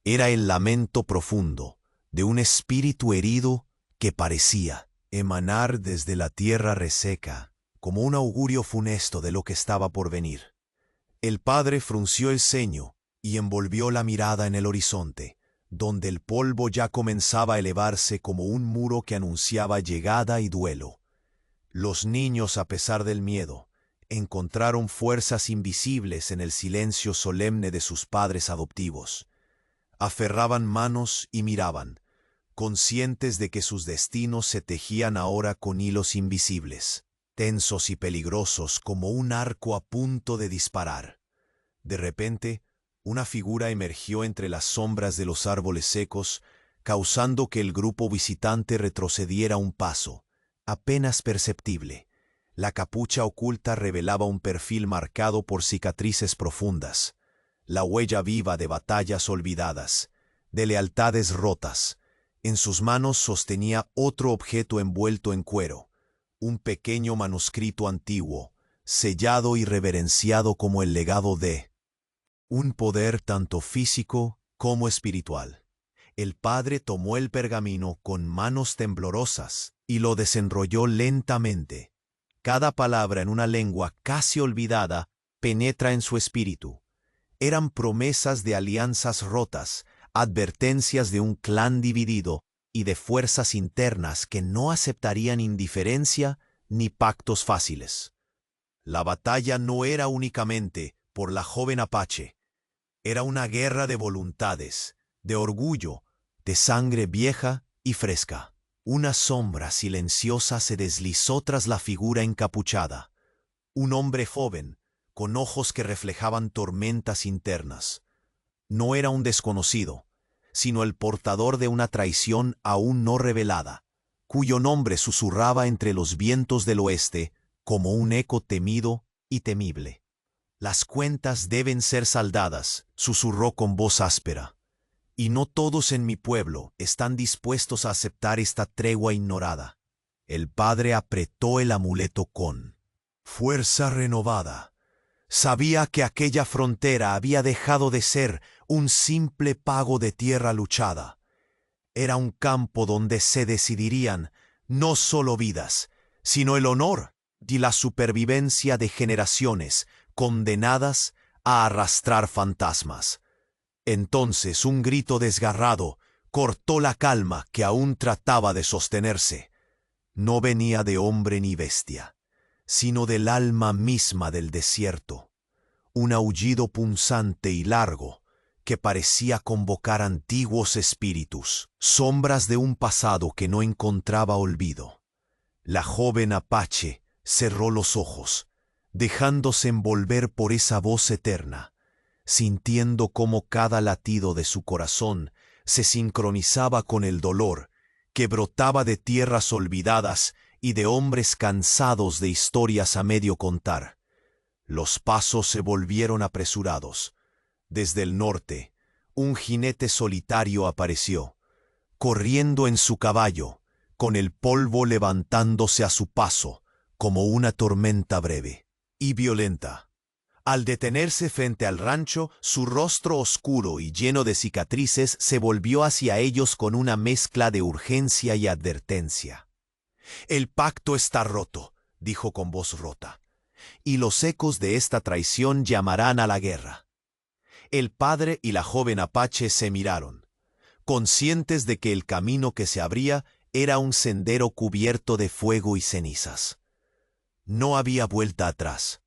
Era el lamento profundo de un espíritu herido que parecía emanar desde la tierra reseca, como un augurio funesto de lo que estaba por venir. El padre frunció el ceño y envolvió la mirada en el horizonte, donde el polvo ya comenzaba a elevarse como un muro que anunciaba llegada y duelo. Los niños, a pesar del miedo, encontraron fuerzas invisibles en el silencio solemne de sus padres adoptivos. Aferraban manos y miraban, conscientes de que sus destinos se tejían ahora con hilos invisibles, tensos y peligrosos como un arco a punto de disparar. De repente, una figura emergió entre las sombras de los árboles secos, causando que el grupo visitante retrocediera un paso, apenas perceptible. La capucha oculta revelaba un perfil marcado por cicatrices profundas, la huella viva de batallas olvidadas, de lealtades rotas. En sus manos sostenía otro objeto envuelto en cuero, un pequeño manuscrito antiguo, sellado y reverenciado como el legado de un poder tanto físico como espiritual. El padre tomó el pergamino con manos temblorosas y lo desenrolló lentamente. Cada palabra en una lengua casi olvidada penetra en su espíritu. Eran promesas de alianzas rotas, advertencias de un clan dividido y de fuerzas internas que no aceptarían indiferencia ni pactos fáciles. La batalla no era únicamente por la joven Apache. Era una guerra de voluntades, de orgullo, de sangre vieja y fresca. Una sombra silenciosa se deslizó tras la figura encapuchada. Un hombre joven, con ojos que reflejaban tormentas internas. No era un desconocido, sino el portador de una traición aún no revelada, cuyo nombre susurraba entre los vientos del oeste como un eco temido y temible. «Las cuentas deben ser saldadas», susurró con voz áspera, «y no todos en mi pueblo están dispuestos a aceptar esta tregua ignorada». El padre apretó el amuleto con fuerza renovada. Sabía que aquella frontera había dejado de ser un simple pago de tierra luchada. Era un campo donde se decidirían no solo vidas, sino el honor y la supervivencia de generaciones condenadas a arrastrar fantasmas. Entonces un grito desgarrado cortó la calma que aún trataba de sostenerse. No venía de hombre ni bestia, sino del alma misma del desierto. Un aullido punzante y largo que parecía convocar antiguos espíritus, sombras de un pasado que no encontraba olvido. La joven Apache cerró los ojos, dejándose envolver por esa voz eterna, sintiendo cómo cada latido de su corazón se sincronizaba con el dolor que brotaba de tierras olvidadas y de hombres cansados de historias a medio contar. Los pasos se volvieron apresurados. Desde el norte, un jinete solitario apareció, corriendo en su caballo, con el polvo levantándose a su paso, como una tormenta breve y violenta. Al detenerse frente al rancho, su rostro oscuro y lleno de cicatrices se volvió hacia ellos con una mezcla de urgencia y advertencia. «El pacto está roto», dijo con voz rota, «y los ecos de esta traición llamarán a la guerra». El padre y la joven Apache se miraron, conscientes de que el camino que se abría era un sendero cubierto de fuego y cenizas. No había vuelta atrás.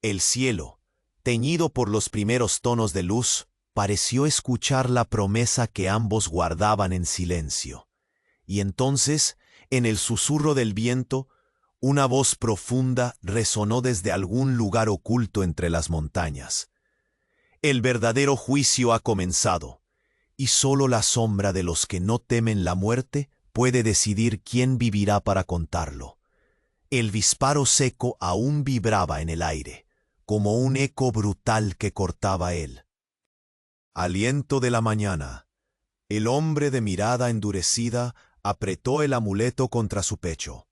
El cielo, teñido por los primeros tonos de luz, pareció escuchar la promesa que ambos guardaban en silencio. Y entonces, en el susurro del viento, una voz profunda resonó desde algún lugar oculto entre las montañas. «El verdadero juicio ha comenzado, y solo la sombra de los que no temen la muerte puede decidir quién vivirá para contarlo». El disparo seco aún vibraba en el aire, como un eco brutal que cortaba él. Aliento de la mañana. El hombre de mirada endurecida apretó el amuleto contra su pecho.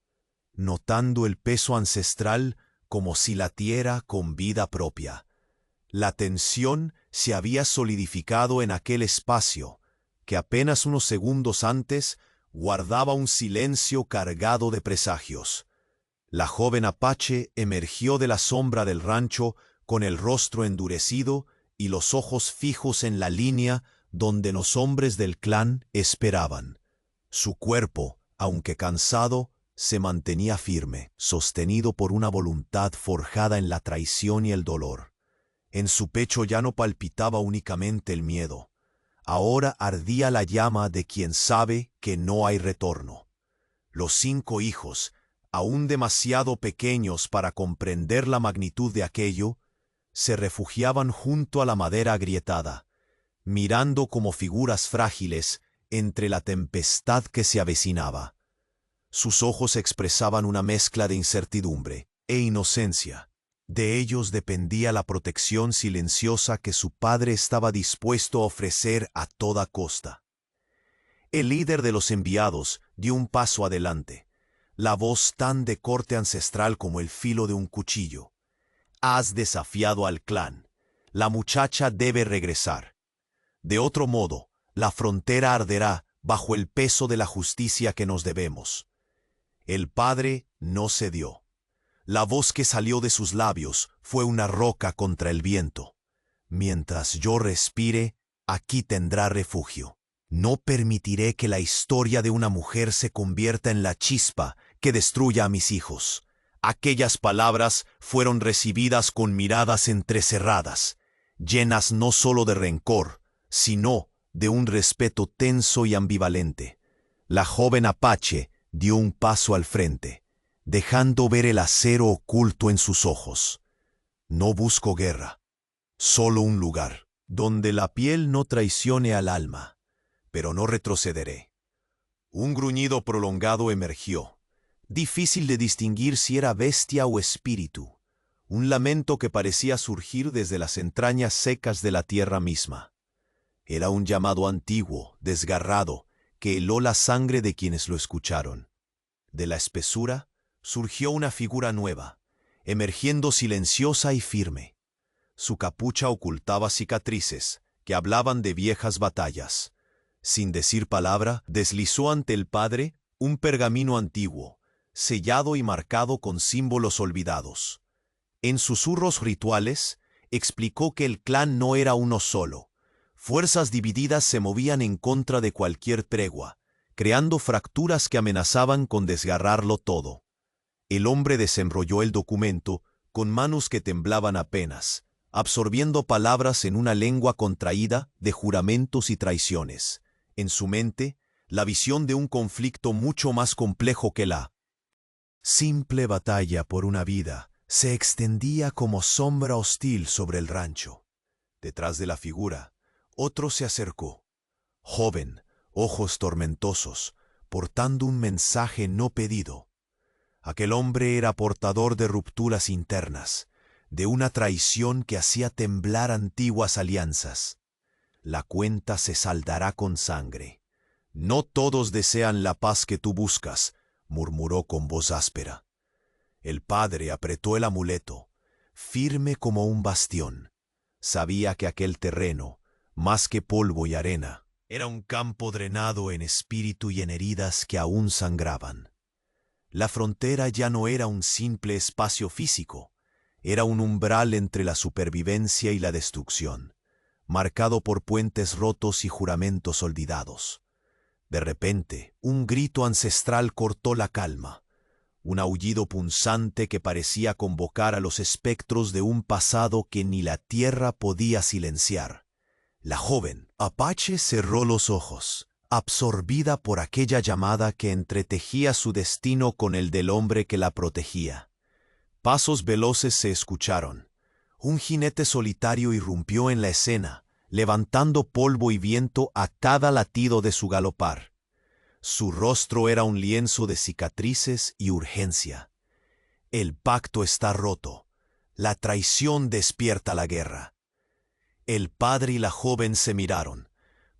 notando el peso ancestral como si latiera con vida propia. La tensión se había solidificado en aquel espacio, que apenas unos segundos antes guardaba un silencio cargado de presagios. La joven apache emergió de la sombra del rancho con el rostro endurecido y los ojos fijos en la línea donde los hombres del clan esperaban. Su cuerpo, aunque cansado, se mantenía firme, sostenido por una voluntad forjada en la traición y el dolor. En su pecho ya no palpitaba únicamente el miedo. Ahora ardía la llama de quien sabe que no hay retorno. Los 5 hijos, aún demasiado pequeños para comprender la magnitud de aquello, se refugiaban junto a la madera agrietada, mirando como figuras frágiles entre la tempestad que se avecinaba. Sus ojos expresaban una mezcla de incertidumbre e inocencia. De ellos dependía la protección silenciosa que su padre estaba dispuesto a ofrecer a toda costa. El líder de los enviados dio un paso adelante, la voz tan de corte ancestral como el filo de un cuchillo. Has desafiado al clan. La muchacha debe regresar. De otro modo, la frontera arderá bajo el peso de la justicia que nos debemos. El padre no cedió. La voz que salió de sus labios fue una roca contra el viento. Mientras yo respire, aquí tendrá refugio. No permitiré que la historia de una mujer se convierta en la chispa que destruya a mis hijos. Aquellas palabras fueron recibidas con miradas entrecerradas, llenas no solo de rencor, sino de un respeto tenso y ambivalente. La joven apache dio un paso al frente, dejando ver el acero oculto en sus ojos. No busco guerra, solo un lugar donde la piel no traicione al alma, pero no retrocederé. Un gruñido prolongado emergió, difícil de distinguir si era bestia o espíritu, un lamento que parecía surgir desde las entrañas secas de la tierra misma. Era un llamado antiguo, desgarrado, que heló la sangre de quienes lo escucharon. De la espesura surgió una figura nueva, emergiendo silenciosa y firme. Su capucha ocultaba cicatrices que hablaban de viejas batallas. Sin decir palabra, deslizó ante el padre un pergamino antiguo, sellado y marcado con símbolos olvidados. En susurros rituales, explicó que el clan no era uno solo. Fuerzas divididas se movían en contra de cualquier tregua, creando fracturas que amenazaban con desgarrarlo todo. El hombre desenrolló el documento con manos que temblaban apenas, absorbiendo palabras en una lengua contraída de juramentos y traiciones. En su mente, la visión de un conflicto mucho más complejo que la simple batalla por una vida se extendía como sombra hostil sobre el rancho. Detrás de la figura, otro se acercó, joven, ojos tormentosos, portando un mensaje no pedido. Aquel hombre era portador de rupturas internas, de una traición que hacía temblar antiguas alianzas. La cuenta se saldará con sangre. No todos desean la paz que tú buscas, murmuró con voz áspera. El padre apretó el amuleto, firme como un bastión. Sabía que aquel terreno, más que polvo y arena, era un campo drenado en espíritu y en heridas que aún sangraban. La frontera ya no era un simple espacio físico, era un umbral entre la supervivencia y la destrucción, marcado por puentes rotos y juramentos olvidados. De repente, un grito ancestral cortó la calma, un aullido punzante que parecía convocar a los espectros de un pasado que ni la tierra podía silenciar. La joven apache cerró los ojos, absorbida por aquella llamada que entretejía su destino con el del hombre que la protegía. Pasos veloces se escucharon. Un jinete solitario irrumpió en la escena, levantando polvo y viento a cada latido de su galopar. Su rostro era un lienzo de cicatrices y urgencia. El pacto está roto. La traición despierta la guerra. El padre y la joven se miraron,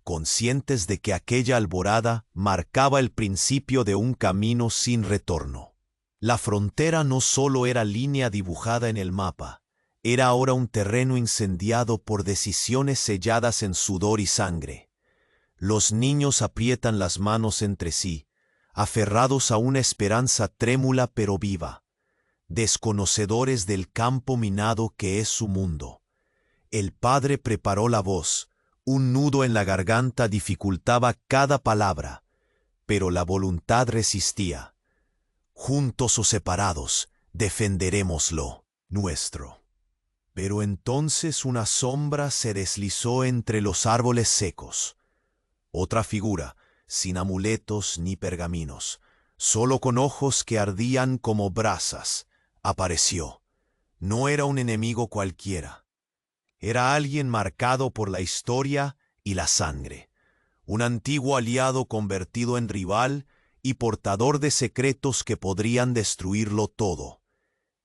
conscientes de que aquella alborada marcaba el principio de un camino sin retorno. La frontera no solo era línea dibujada en el mapa, era ahora un terreno incendiado por decisiones selladas en sudor y sangre. Los niños aprietan las manos entre sí, aferrados a una esperanza trémula pero viva, desconocedores del campo minado que es su mundo. El padre preparó la voz, un nudo en la garganta dificultaba cada palabra, pero la voluntad resistía. Juntos o separados, defenderemos lo nuestro. Pero entonces una sombra se deslizó entre los árboles secos. Otra figura, sin amuletos ni pergaminos, solo con ojos que ardían como brasas, apareció. No era un enemigo cualquiera. Era alguien marcado por la historia y la sangre. Un antiguo aliado convertido en rival y portador de secretos que podrían destruirlo todo.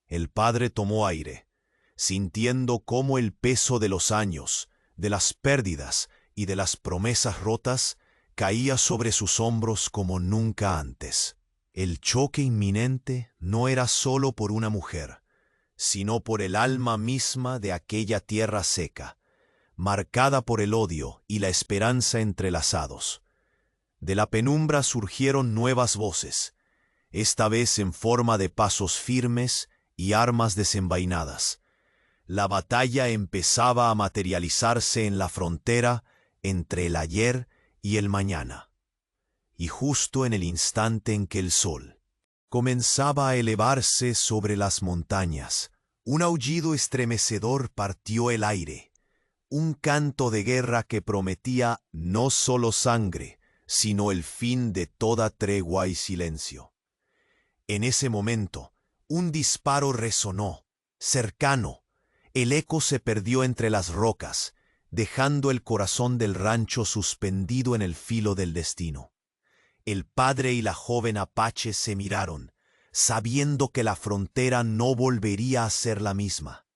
El padre tomó aire, sintiendo cómo el peso de los años, de las pérdidas y de las promesas rotas caía sobre sus hombros como nunca antes. El choque inminente no era solo por una mujer, sino por el alma misma de aquella tierra seca, marcada por el odio y la esperanza entrelazados. De la penumbra surgieron nuevas voces, esta vez en forma de pasos firmes y armas desenvainadas. La batalla empezaba a materializarse en la frontera entre el ayer y el mañana. Y justo en el instante en que el sol comenzaba a elevarse sobre las montañas, un aullido estremecedor partió el aire, un canto de guerra que prometía no solo sangre, sino el fin de toda tregua y silencio. En ese momento, un disparo resonó, cercano. El eco se perdió entre las rocas, dejando el corazón del rancho suspendido en el filo del destino. El padre y la joven apache se miraron, sabiendo que la frontera no volvería a ser la misma.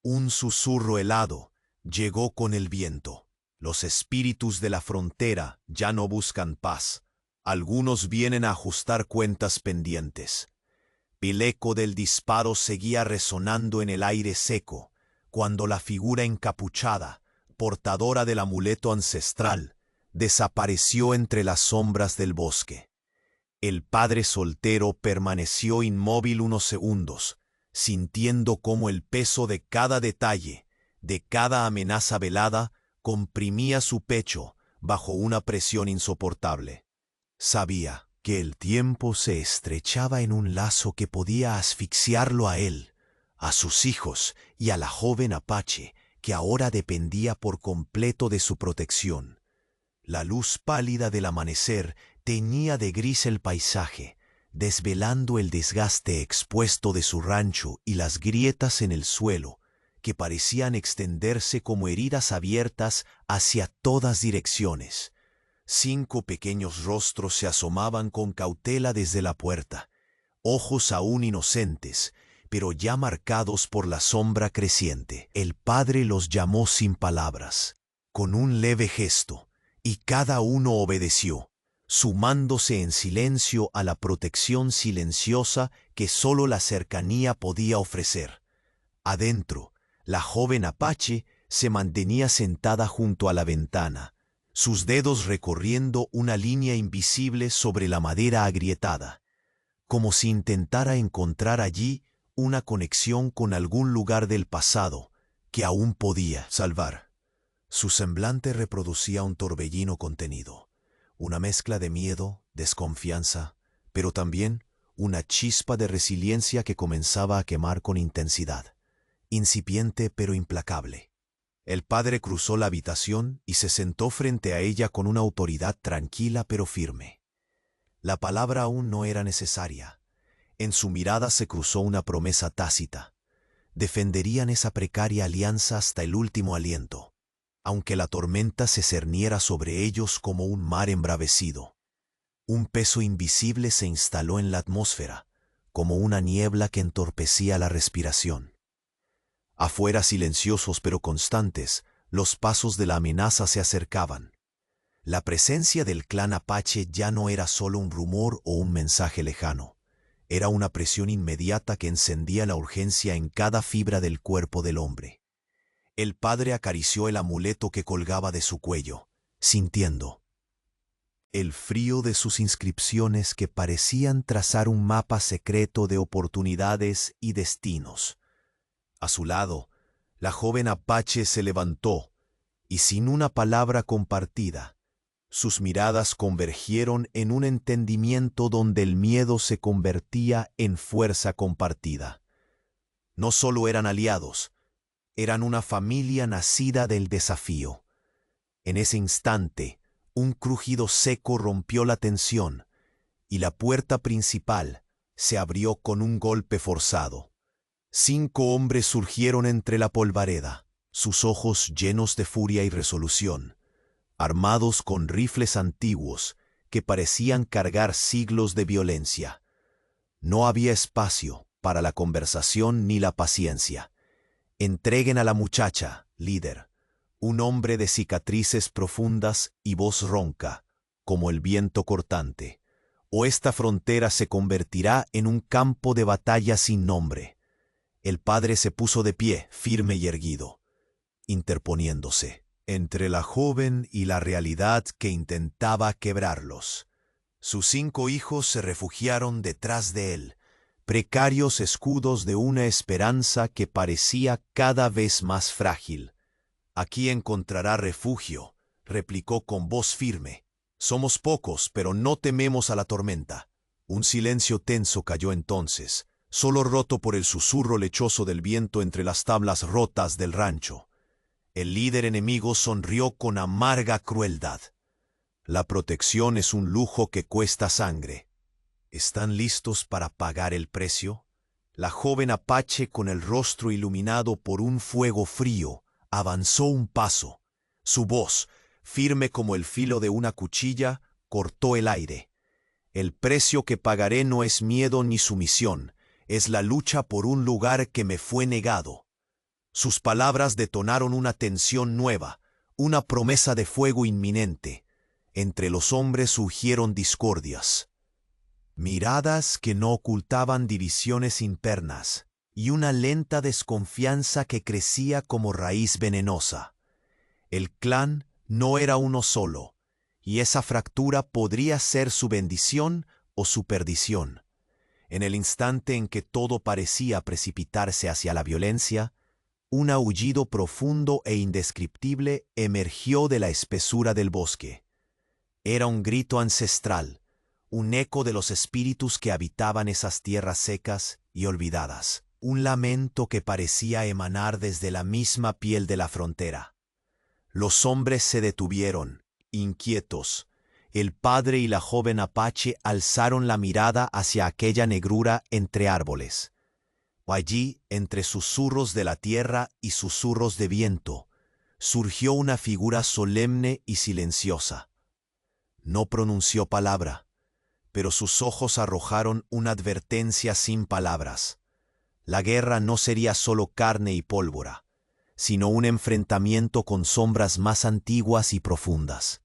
Un susurro helado llegó con el viento. Los espíritus de la frontera ya no buscan paz. Algunos vienen a ajustar cuentas pendientes. El eco del disparo seguía resonando en el aire seco, cuando la figura encapuchada, portadora del amuleto ancestral, desapareció entre las sombras del bosque. El padre soltero permaneció inmóvil unos segundos, sintiendo cómo el peso de cada detalle, de cada amenaza velada, comprimía su pecho bajo una presión insoportable. Sabía que el tiempo se estrechaba en un lazo que podía asfixiarlo a él, a sus hijos y a la joven apache, que ahora dependía por completo de su protección. La luz pálida del amanecer teñía de gris el paisaje, desvelando el desgaste expuesto de su rancho y las grietas en el suelo, que parecían extenderse como heridas abiertas hacia todas direcciones. 5 pequeños rostros se asomaban con cautela desde la puerta, ojos aún inocentes, pero ya marcados por la sombra creciente. El padre los llamó sin palabras, con un leve gesto, y cada uno obedeció, sumándose en silencio a la protección silenciosa que solo la cercanía podía ofrecer. Adentro, la joven apache se mantenía sentada junto a la ventana, sus dedos recorriendo una línea invisible sobre la madera agrietada, como si intentara encontrar allí una conexión con algún lugar del pasado que aún podía salvar. Su semblante reproducía un torbellino contenido, una mezcla de miedo, desconfianza, pero también una chispa de resiliencia que comenzaba a quemar con intensidad, incipiente pero implacable. El padre cruzó la habitación y se sentó frente a ella con una autoridad tranquila pero firme. La palabra aún no era necesaria. En su mirada se cruzó una promesa tácita. Defenderían esa precaria alianza hasta el último aliento, aunque la tormenta se cerniera sobre ellos como un mar embravecido. Un peso invisible se instaló en la atmósfera, como una niebla que entorpecía la respiración. Afuera, silenciosos pero constantes, los pasos de la amenaza se acercaban. La presencia del clan apache ya no era solo un rumor o un mensaje lejano. Era una presión inmediata que encendía la urgencia en cada fibra del cuerpo del hombre. El padre acarició el amuleto que colgaba de su cuello, sintiendo el frío de sus inscripciones que parecían trazar un mapa secreto de oportunidades y destinos. A su lado, la joven apache se levantó y sin una palabra compartida, sus miradas convergieron en un entendimiento donde el miedo se convertía en fuerza compartida. No solo eran aliados, eran una familia nacida del desafío. En ese instante, un crujido seco rompió la tensión y la puerta principal se abrió con un golpe forzado. 5 hombres surgieron entre la polvareda, sus ojos llenos de furia y resolución, armados con rifles antiguos que parecían cargar siglos de violencia. No había espacio para la conversación ni la paciencia. Entreguen a la muchacha, líder, un hombre de cicatrices profundas y voz ronca, como el viento cortante, o esta frontera se convertirá en un campo de batalla sin nombre. El padre se puso de pie, firme y erguido, interponiéndose entre la joven y la realidad que intentaba quebrarlos. Sus 5 hijos se refugiaron detrás de él, precarios escudos de una esperanza que parecía cada vez más frágil. «Aquí encontrará refugio», replicó con voz firme. «Somos pocos, pero no tememos a la tormenta». Un silencio tenso cayó entonces, solo roto por el susurro lechoso del viento entre las tablas rotas del rancho. El líder enemigo sonrió con amarga crueldad. «La protección es un lujo que cuesta sangre. ¿Están listos para pagar el precio?» La joven apache, con el rostro iluminado por un fuego frío, avanzó un paso. Su voz, firme como el filo de una cuchilla, cortó el aire. «El precio que pagaré no es miedo ni sumisión, es la lucha por un lugar que me fue negado». Sus palabras detonaron una tensión nueva, una promesa de fuego inminente. Entre los hombres surgieron discordias, miradas que no ocultaban divisiones internas, y una lenta desconfianza que crecía como raíz venenosa. El clan no era uno solo, y esa fractura podría ser su bendición o su perdición. En el instante en que todo parecía precipitarse hacia la violencia, un aullido profundo e indescriptible emergió de la espesura del bosque. Era un grito ancestral, un eco de los espíritus que habitaban esas tierras secas y olvidadas, un lamento que parecía emanar desde la misma piel de la frontera. Los hombres se detuvieron, inquietos. El padre y la joven apache alzaron la mirada hacia aquella negrura entre árboles. Allí, entre susurros de la tierra y susurros de viento, surgió una figura solemne y silenciosa. No pronunció palabra, pero sus ojos arrojaron una advertencia sin palabras. La guerra no sería solo carne y pólvora, sino un enfrentamiento con sombras más antiguas y profundas,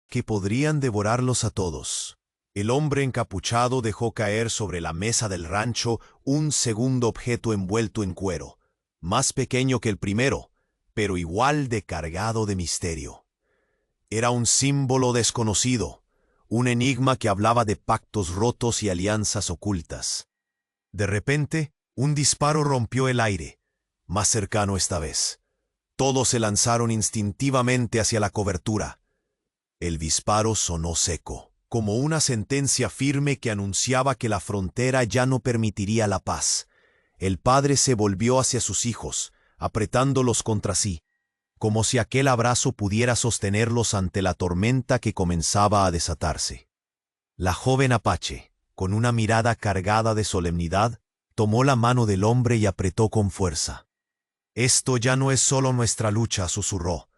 que podrían devorarlos a todos. El hombre encapuchado dejó caer sobre la mesa del rancho un segundo objeto envuelto en cuero, más pequeño que el primero, pero igual de cargado de misterio. Era un símbolo desconocido, un enigma que hablaba de pactos rotos y alianzas ocultas. De repente, un disparo rompió el aire, más cercano esta vez. Todos se lanzaron instintivamente hacia la cobertura. El disparo sonó seco, como una sentencia firme que anunciaba que la frontera ya no permitiría la paz. El padre se volvió hacia sus hijos, apretándolos contra sí, como si aquel abrazo pudiera sostenerlos ante la tormenta que comenzaba a desatarse. La joven apache, con una mirada cargada de solemnidad, tomó la mano del hombre y apretó con fuerza. «Esto ya no es solo nuestra lucha», susurró.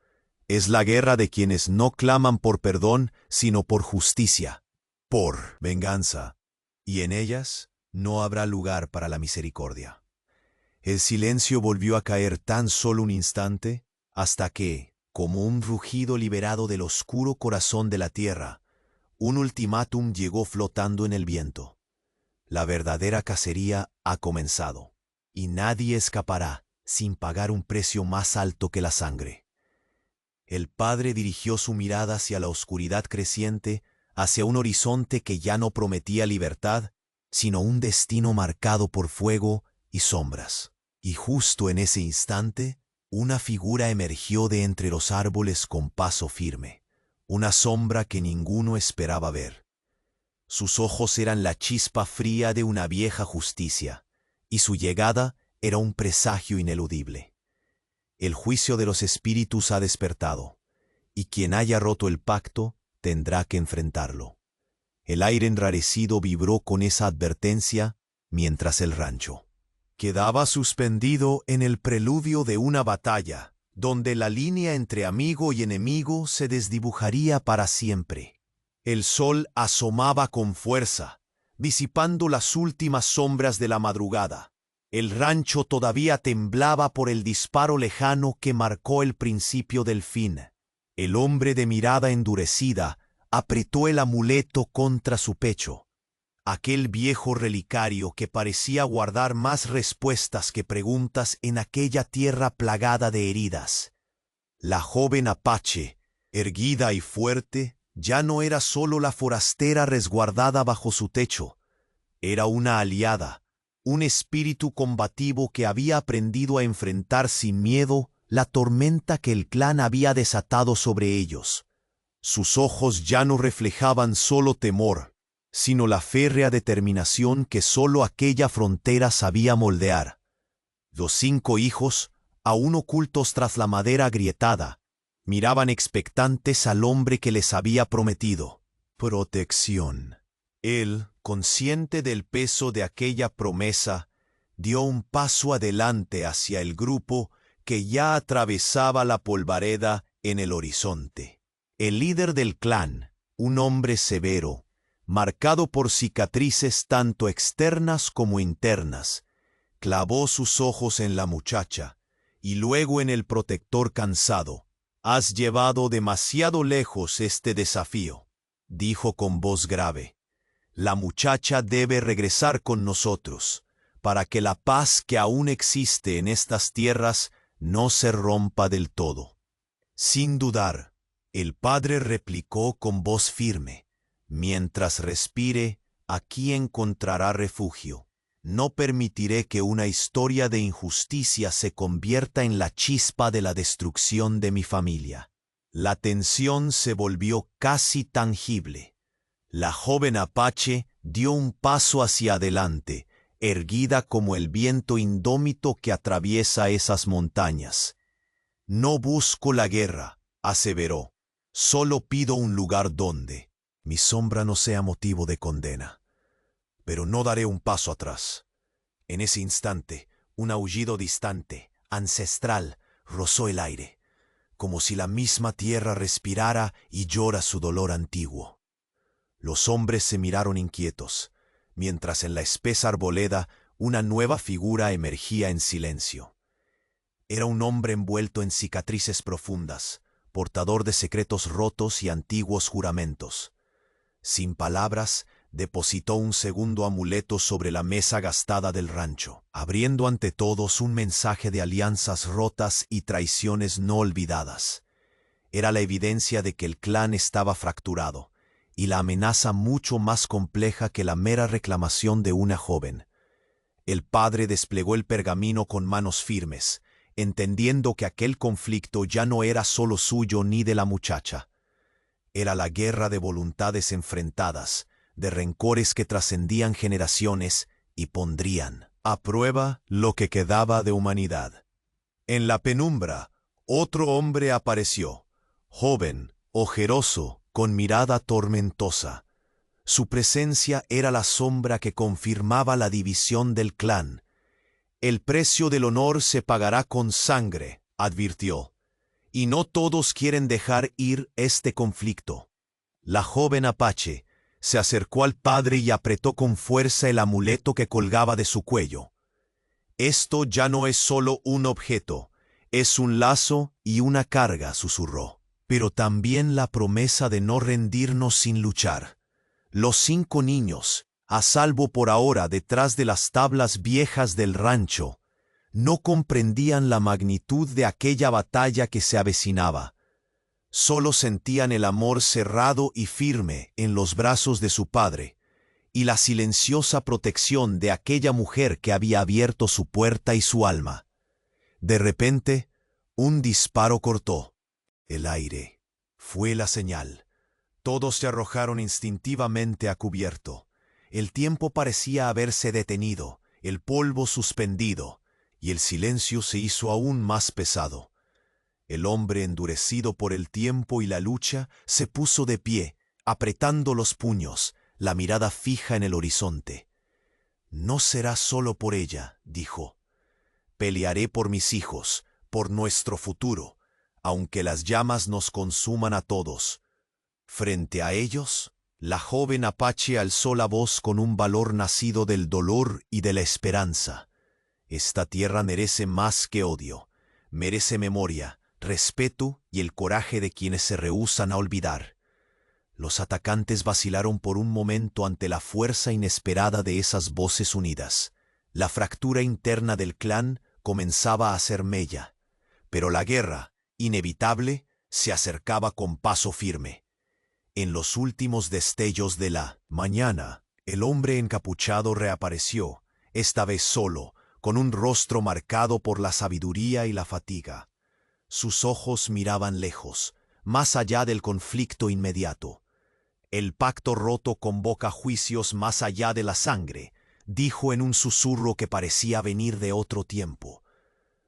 «Es la guerra de quienes no claman por perdón, sino por justicia, por venganza. Y en ellas no habrá lugar para la misericordia». El silencio volvió a caer tan solo un instante, hasta que, como un rugido liberado del oscuro corazón de la tierra, Un ultimátum llegó flotando en el viento. La verdadera cacería ha comenzado, y nadie escapará sin pagar un precio más alto que la sangre. El padre dirigió su mirada hacia la oscuridad creciente, hacia un horizonte que ya no prometía libertad, sino un destino marcado por fuego y sombras. Y justo en ese instante, una figura emergió de entre los árboles con paso firme, una sombra que ninguno esperaba ver. Sus ojos eran la chispa fría de una vieja justicia, y su llegada era un presagio ineludible. El juicio de los espíritus ha despertado, y quien haya roto el pacto tendrá que enfrentarlo. El aire enrarecido vibró con esa advertencia mientras el rancho quedaba suspendido en el preludio de una batalla, donde la línea entre amigo y enemigo se desdibujaría para siempre. El sol asomaba con fuerza, disipando las últimas sombras de la madrugada. El rancho todavía temblaba por el disparo lejano que marcó el principio del fin. El hombre de mirada endurecida apretó el amuleto contra su pecho. Aquel viejo relicario que parecía guardar más respuestas que preguntas en aquella tierra plagada de heridas. La joven apache, erguida y fuerte, ya no era solo la forastera resguardada bajo su techo. Era una aliada, un espíritu combativo que había aprendido a enfrentar sin miedo la tormenta que el clan había desatado sobre ellos. Sus ojos ya no reflejaban solo temor, sino la férrea determinación que solo aquella frontera sabía moldear. Los 5 hijos, aún ocultos tras la madera agrietada, miraban expectantes al hombre que les había prometido protección. Él, consciente del peso de aquella promesa, dio un paso adelante hacia el grupo que ya atravesaba la polvareda en el horizonte. El líder del clan, un hombre severo, marcado por cicatrices tanto externas como internas, clavó sus ojos en la muchacha y luego en el protector cansado. «Has llevado demasiado lejos este desafío», dijo con voz grave. «La muchacha debe regresar con nosotros, para que la paz que aún existe en estas tierras no se rompa del todo». Sin dudar, el padre replicó con voz firme: «Mientras respire, aquí encontrará refugio. No permitiré que una historia de injusticia se convierta en la chispa de la destrucción de mi familia». La tensión se volvió casi tangible. La joven apache dio un paso hacia adelante, erguida como el viento indómito que atraviesa esas montañas. «No busco la guerra», aseveró. «Solo pido un lugar donde mi sombra no sea motivo de condena. Pero no daré un paso atrás». En ese instante, un aullido distante, ancestral, rozó el aire, como si la misma tierra respirara y llora su dolor antiguo. Los hombres se miraron inquietos, mientras en la espesa arboleda una nueva figura emergía en silencio. Era un hombre envuelto en cicatrices profundas, portador de secretos rotos y antiguos juramentos. Sin palabras, depositó un segundo amuleto sobre la mesa gastada del rancho, abriendo ante todos un mensaje de alianzas rotas y traiciones no olvidadas. Era la evidencia de que el clan estaba fracturado, y la amenaza mucho más compleja que la mera reclamación de una joven. El padre desplegó el pergamino con manos firmes, entendiendo que aquel conflicto ya no era solo suyo ni de la muchacha. Era la guerra de voluntades enfrentadas, de rencores que trascendían generaciones y pondrían a prueba lo que quedaba de humanidad. En la penumbra, otro hombre apareció, joven, ojeroso, con mirada tormentosa. Su presencia era la sombra que confirmaba la división del clan. «El precio del honor se pagará con sangre», advirtió, «y no todos quieren dejar ir este conflicto». La joven apache se acercó al padre y apretó con fuerza el amuleto que colgaba de su cuello. «Esto ya no es solo un objeto, es un lazo y una carga», susurró. pero también la promesa de no rendirnos sin luchar. Los 5 niños, a salvo por ahora detrás de las tablas viejas del rancho, no comprendían la magnitud de aquella batalla que se avecinaba. Solo sentían el amor cerrado y firme en los brazos de su padre, y la silenciosa protección de aquella mujer que había abierto su puerta y su alma. De repente, un disparo cortó el aire. Fue la señal. Todos se arrojaron instintivamente a cubierto. El tiempo parecía haberse detenido, el polvo suspendido, y el silencio se hizo aún más pesado. El hombre, endurecido por el tiempo y la lucha, se puso de pie, apretando los puños, la mirada fija en el horizonte. «No será solo por ella», dijo. «Pelearé por mis hijos, por nuestro futuro, aunque las llamas nos consuman a todos». Frente a ellos, la joven apache alzó la voz con un valor nacido del dolor y de la esperanza. «Esta tierra merece más que odio, merece memoria, respeto y el coraje de quienes se rehúsan a olvidar». Los atacantes vacilaron por un momento ante la fuerza inesperada de esas voces unidas. La fractura interna del clan comenzaba a hacer mella, pero la guerra, inevitable, se acercaba con paso firme. En los últimos destellos de la mañana, el hombre encapuchado reapareció, esta vez solo, con un rostro marcado por la sabiduría y la fatiga. Sus ojos miraban lejos, más allá del conflicto inmediato. «El pacto roto convoca juicios más allá de la sangre», dijo en un susurro que parecía venir de otro tiempo.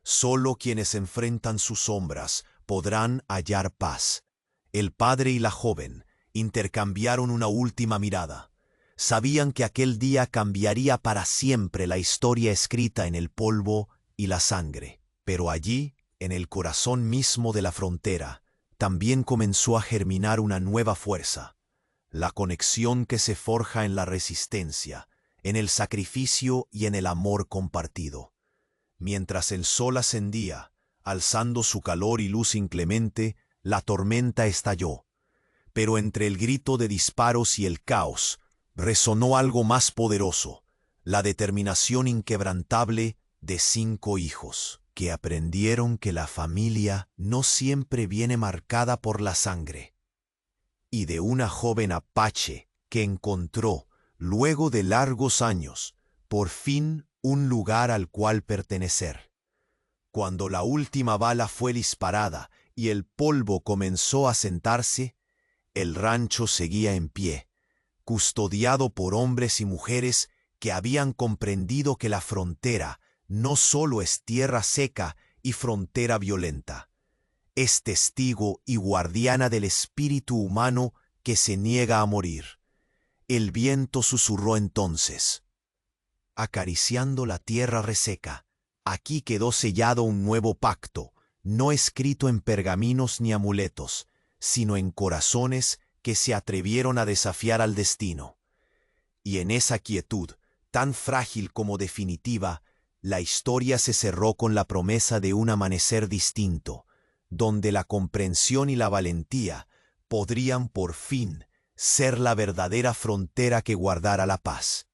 «Solo quienes enfrentan sus sombras podrán hallar paz». El padre y la joven intercambiaron una última mirada. Sabían que aquel día cambiaría para siempre la historia escrita en el polvo y la sangre. Pero allí, en el corazón mismo de la frontera, también comenzó a germinar una nueva fuerza. La conexión que se forja en la resistencia, en el sacrificio y en el amor compartido. Mientras el sol ascendía, alzando su calor y luz inclemente, la tormenta estalló. Pero entre el grito de disparos y el caos, resonó algo más poderoso, la determinación inquebrantable de 5 hijos, que aprendieron que la familia no siempre viene marcada por la sangre. Y de una joven apache que encontró, luego de largos años, por fin un lugar al cual pertenecer. Cuando la última bala fue disparada y el polvo comenzó a sentarse, el rancho seguía en pie, custodiado por hombres y mujeres que habían comprendido que la frontera no solo es tierra seca y frontera violenta, es testigo y guardiana del espíritu humano que se niega a morir. El viento susurró entonces, acariciando la tierra reseca, aquí quedó sellado un nuevo pacto, no escrito en pergaminos ni amuletos, sino en corazones que se atrevieron a desafiar al destino. Y en esa quietud, tan frágil como definitiva, la historia se cerró con la promesa de un amanecer distinto, donde la comprensión y la valentía podrían por fin ser la verdadera frontera que guardara la paz.